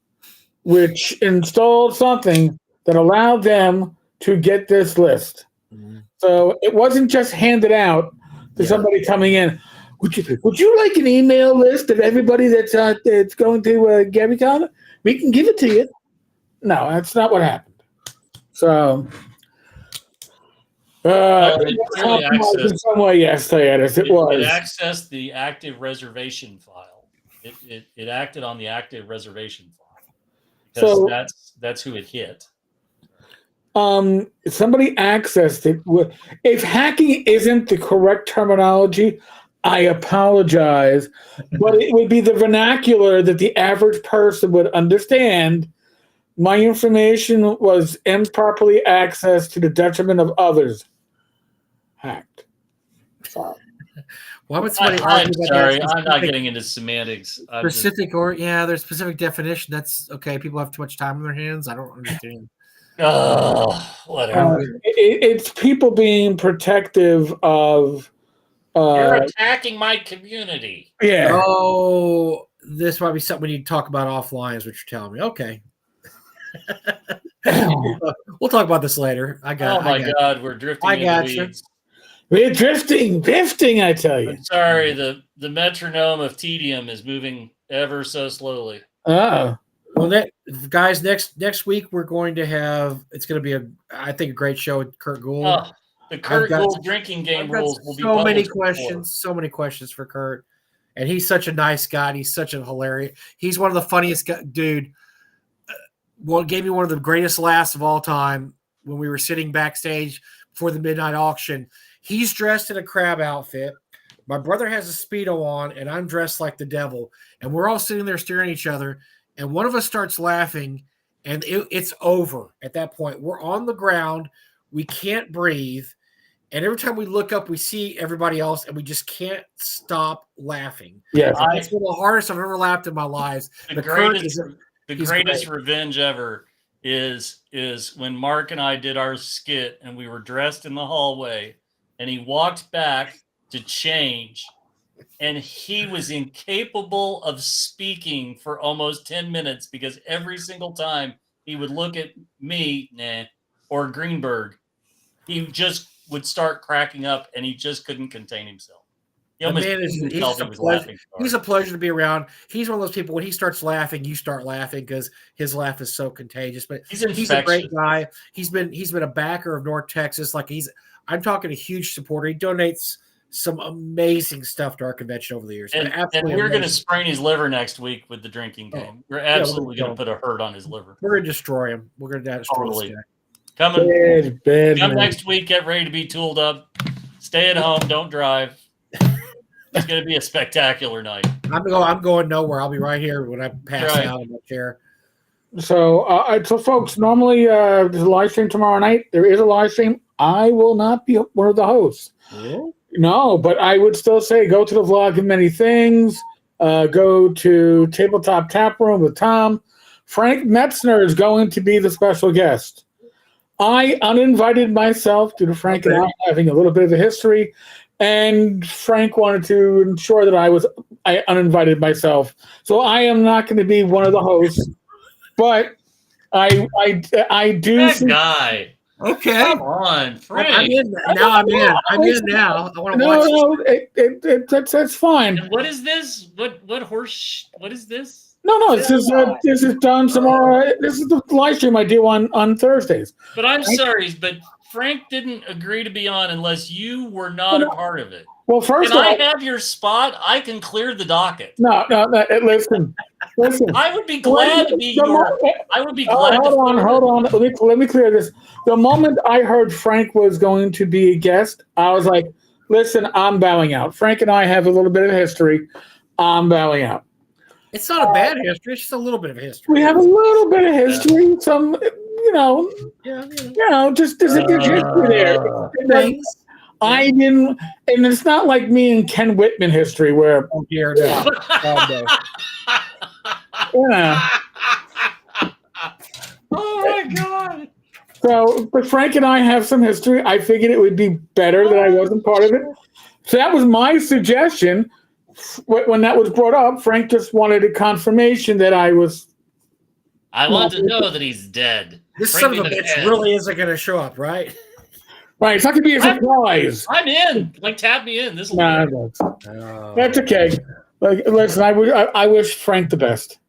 which installed something that allowed them to get this list. So it wasn't just handed out to somebody coming in. Would you like an email list of everybody that's going to GaryCon? We can give it to you. No, that's not what happened. So, it really in some way, yes, Toyatis, it was. It accessed the active reservation file. It acted on the active reservation file. Because So that's who it hit. Somebody accessed it. If hacking isn't the correct terminology, I apologize, but it would be the vernacular that the average person would understand. My information was improperly accessed to the detriment of others. Hacked. Sorry. Why would somebody I'm argue sorry, about that? I'm not getting into semantics. There's specific definition. That's okay. People have too much time on their hands. I don't understand. Whatever. It's people being protective of. You're attacking my community. Yeah. Oh, this might be something we need to talk about offline, is what you're telling me. Okay. We'll talk about this later. Oh my God, we're drifting into the weeds. We're drifting, I tell you. I'm sorry, the metronome of tedium is moving ever so slowly. Oh. Well, guys, next week we're going to have. It's going to be I think a great show with Kurt Gould. The Kurt Gould drinking game rules will be so many questions for Kurt, and he's such a nice guy. And he's such a hilarious. He's one of the funniest dude. Gave me one of the greatest laughs of all time when we were sitting backstage before the midnight auction. He's dressed in a crab outfit. My brother has a Speedo on, and I'm dressed like the devil. And we're all sitting there staring at each other. And one of us starts laughing, and it's over at that point. We're on the ground. We can't breathe. And every time we look up, we see everybody else, and we just can't stop laughing. Yeah, it's one of the hardest I've ever laughed in my life. The greatest revenge ever is when Mark and I did our skit, and we were dressed in the hallway, and he walked back to change, and he was incapable of speaking for almost 10 minutes because every single time he would look at me, or Greenberg, he just would start cracking up, and he just couldn't contain himself. He's a pleasure to be around. He's one of those people, when he starts laughing, you start laughing because his laugh is so contagious. But he's a great guy. He's been a backer of North Texas. I'm talking a huge supporter. He donates some amazing stuff to our convention over the years. And we're going to sprain his liver next week with the drinking game. We're absolutely going to put a hurt on his liver. We're going to destroy him. We're going to destroy him. Come next week. Get ready to be tooled up. Stay at home. Don't drive. It's going to be a spectacular night. I'm going nowhere. I'll be right here when I pass out in my chair. So, folks, normally there's a live stream tomorrow night. There is a live stream. I will not be one of the hosts. Really? No, but I would still say go to the vlog of many things. Go to Tabletop Tap Room with Tom. Frank Metzner is going to be the special guest. I uninvited myself due to Frank and I having a little bit of a history. And Frank wanted to ensure that I uninvited myself. So I am not going to be one of the hosts, but I do. That guy. Okay. Come on, Frank. I'm in now. I want to watch. No, that's fine. And what is this? What is this? No, this is done tomorrow. This is the live stream I do on Thursdays. But I'm sorry, but Frank didn't agree to be on unless you were not a part of it. Well, first of all, I have your spot. I can clear the docket. No. Listen. I would be glad to be I would be glad. Hold on. Let me clear this. The moment I heard Frank was going to be a guest, I was like, "Listen, I'm bowing out." Frank and I have a little bit of history. I'm bowing out. It's not a bad history. It's just a little bit of history. We have a little bit of history. Some, just there's a good history there. I didn't, and it's not like me and Ken Whitman history where. Oh dear, no. Oh my God. So, but Frank and I have some history. I figured it would be better that I wasn't part of it. So that was my suggestion. When that was brought up, Frank just wanted a confirmation that I was. I want to know that he's dead. This Bring son me of a the bitch pen. really isn't going to show up, right? Right, it's not going to be a surprise. I'm in. Like, tap me in. This will Nah, that's okay. Like, listen, I wish Frank the best.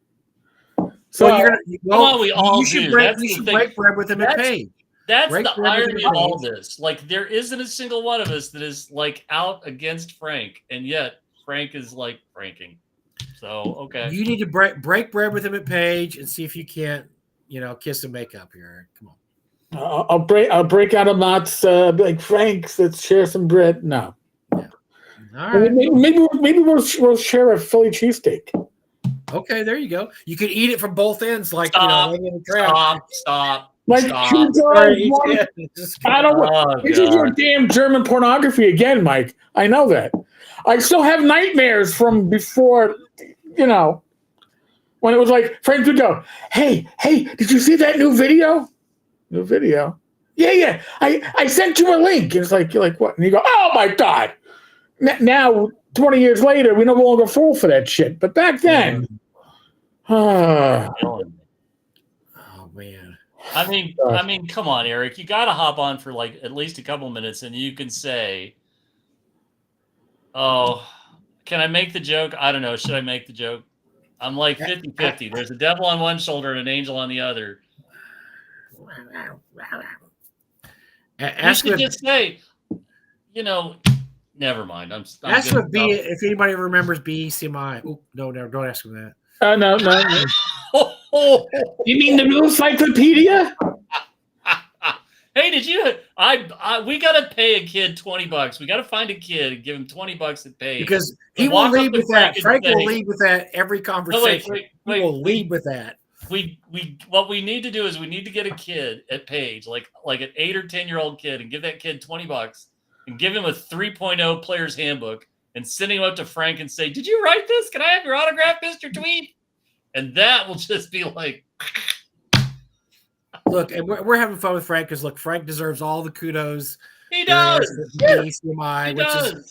So Well, you're gonna. Well, we all you should do. break. That's You the should thing. break bread with him at Page. That's Break the bread with irony him of at all Page. this. Like, there isn't a single one of us that is like out against Frank, and yet Frank is like Franking. So okay, You need to break bread with him at Page and see if you can't, kiss and make up here. Come on. I'll break out of Mott's like Frank's. Let's share some bread. No. Yeah. All right. Maybe we'll share a Philly cheesesteak. Okay, there you go. You could eat it from both ends, like stop. Like stop. Sorry, I don't know. This is your damn German pornography again, Mike. I know that. I still have nightmares from before, when it was like friends would go, hey, did you see that new video? New video? Yeah. I sent you a link. And it's like, you're like, what? And you go, oh my God. Now, 20 years later, we no longer fall for that shit. But back then, oh man. I mean, come on, Eric. You got to hop on for like at least a couple minutes, and you can say, "Oh, can I make the joke? I don't know. Should I make the joke?" I'm like 50-50. There's a devil on one shoulder and an angel on the other. You should just say, never mind. I'm ask him if anybody remembers BECMI. Oh, no, don't ask him that. No. You mean the new encyclopedia? Hey, did you? We gotta pay a kid $20. We gotta find a kid and give him $20 at pay because he will lead with that. Frank will lead with that every conversation. He will lead with that. What we need to do is we need to get a kid at Page, like an 8 or 10-year-old kid, and give that kid $20 and give him a 3.0 player's handbook and send him up to Frank and say, "Did you write this? Can I have your autograph, Mr. Tweed?" And that will just be like, look, and we're having fun with Frank because look, Frank deserves all the kudos. He does.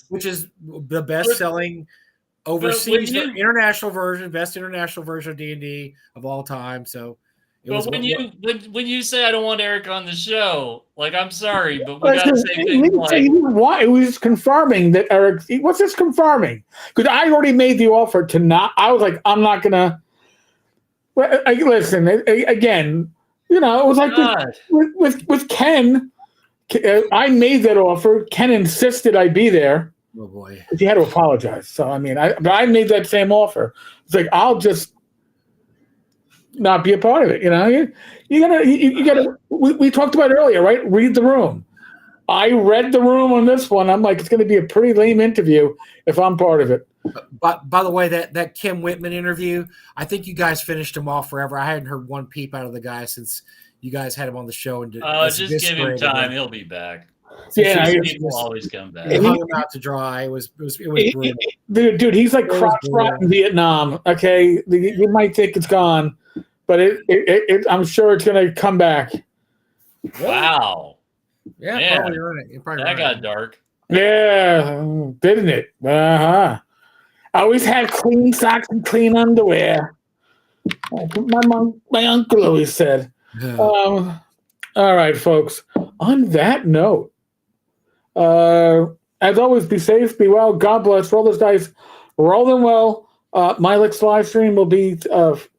Which is the best-selling overseas international version, best international version of D&D of all time. So, when you say I don't want Eric on the show, like I'm sorry, but we gotta say things like why it was confirming that Eric. What's this confirming? Because I already made the offer to not. I was like, I'm not gonna. Listen again. It was like with Ken. I made that offer. Ken insisted I be there. Oh boy! He had to apologize. So I mean, I made that same offer. It's like I'll just not be a part of it. You gotta. We talked about it earlier, right? Read the room. I read the room on this one. I'm like, it's going to be a pretty lame interview if I'm part of it. But by the way, that Kim Whitman interview, I think you guys finished him off forever. I hadn't heard one peep out of the guy since you guys had him on the show. And just give him time; he'll be back. Yeah, people always come back. He hung him out to dry. It was brutal. Dude, he's like crotch rot in Vietnam. Okay, you might think it's gone, but I'm sure it's going to come back. Wow. Yeah, man, probably right. That got dark. Yeah, didn't it? I always had clean socks and clean underwear. My uncle always said. Yeah. All right, folks. On that note, as always, be safe, be well. God bless. Roll those dice. Roll them well. My next live stream will be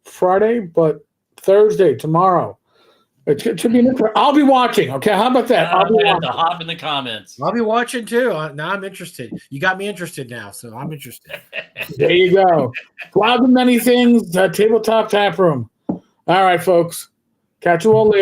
Friday, but Thursday, tomorrow. It should be. I'll be watching. Okay, how about that? I'll be watching. Hop in the comments. I'll be watching too. Now I'm interested. You got me interested now, so I'm interested. There you go. Cloud and many things. Tabletop tap room. All right, folks. Catch you all later.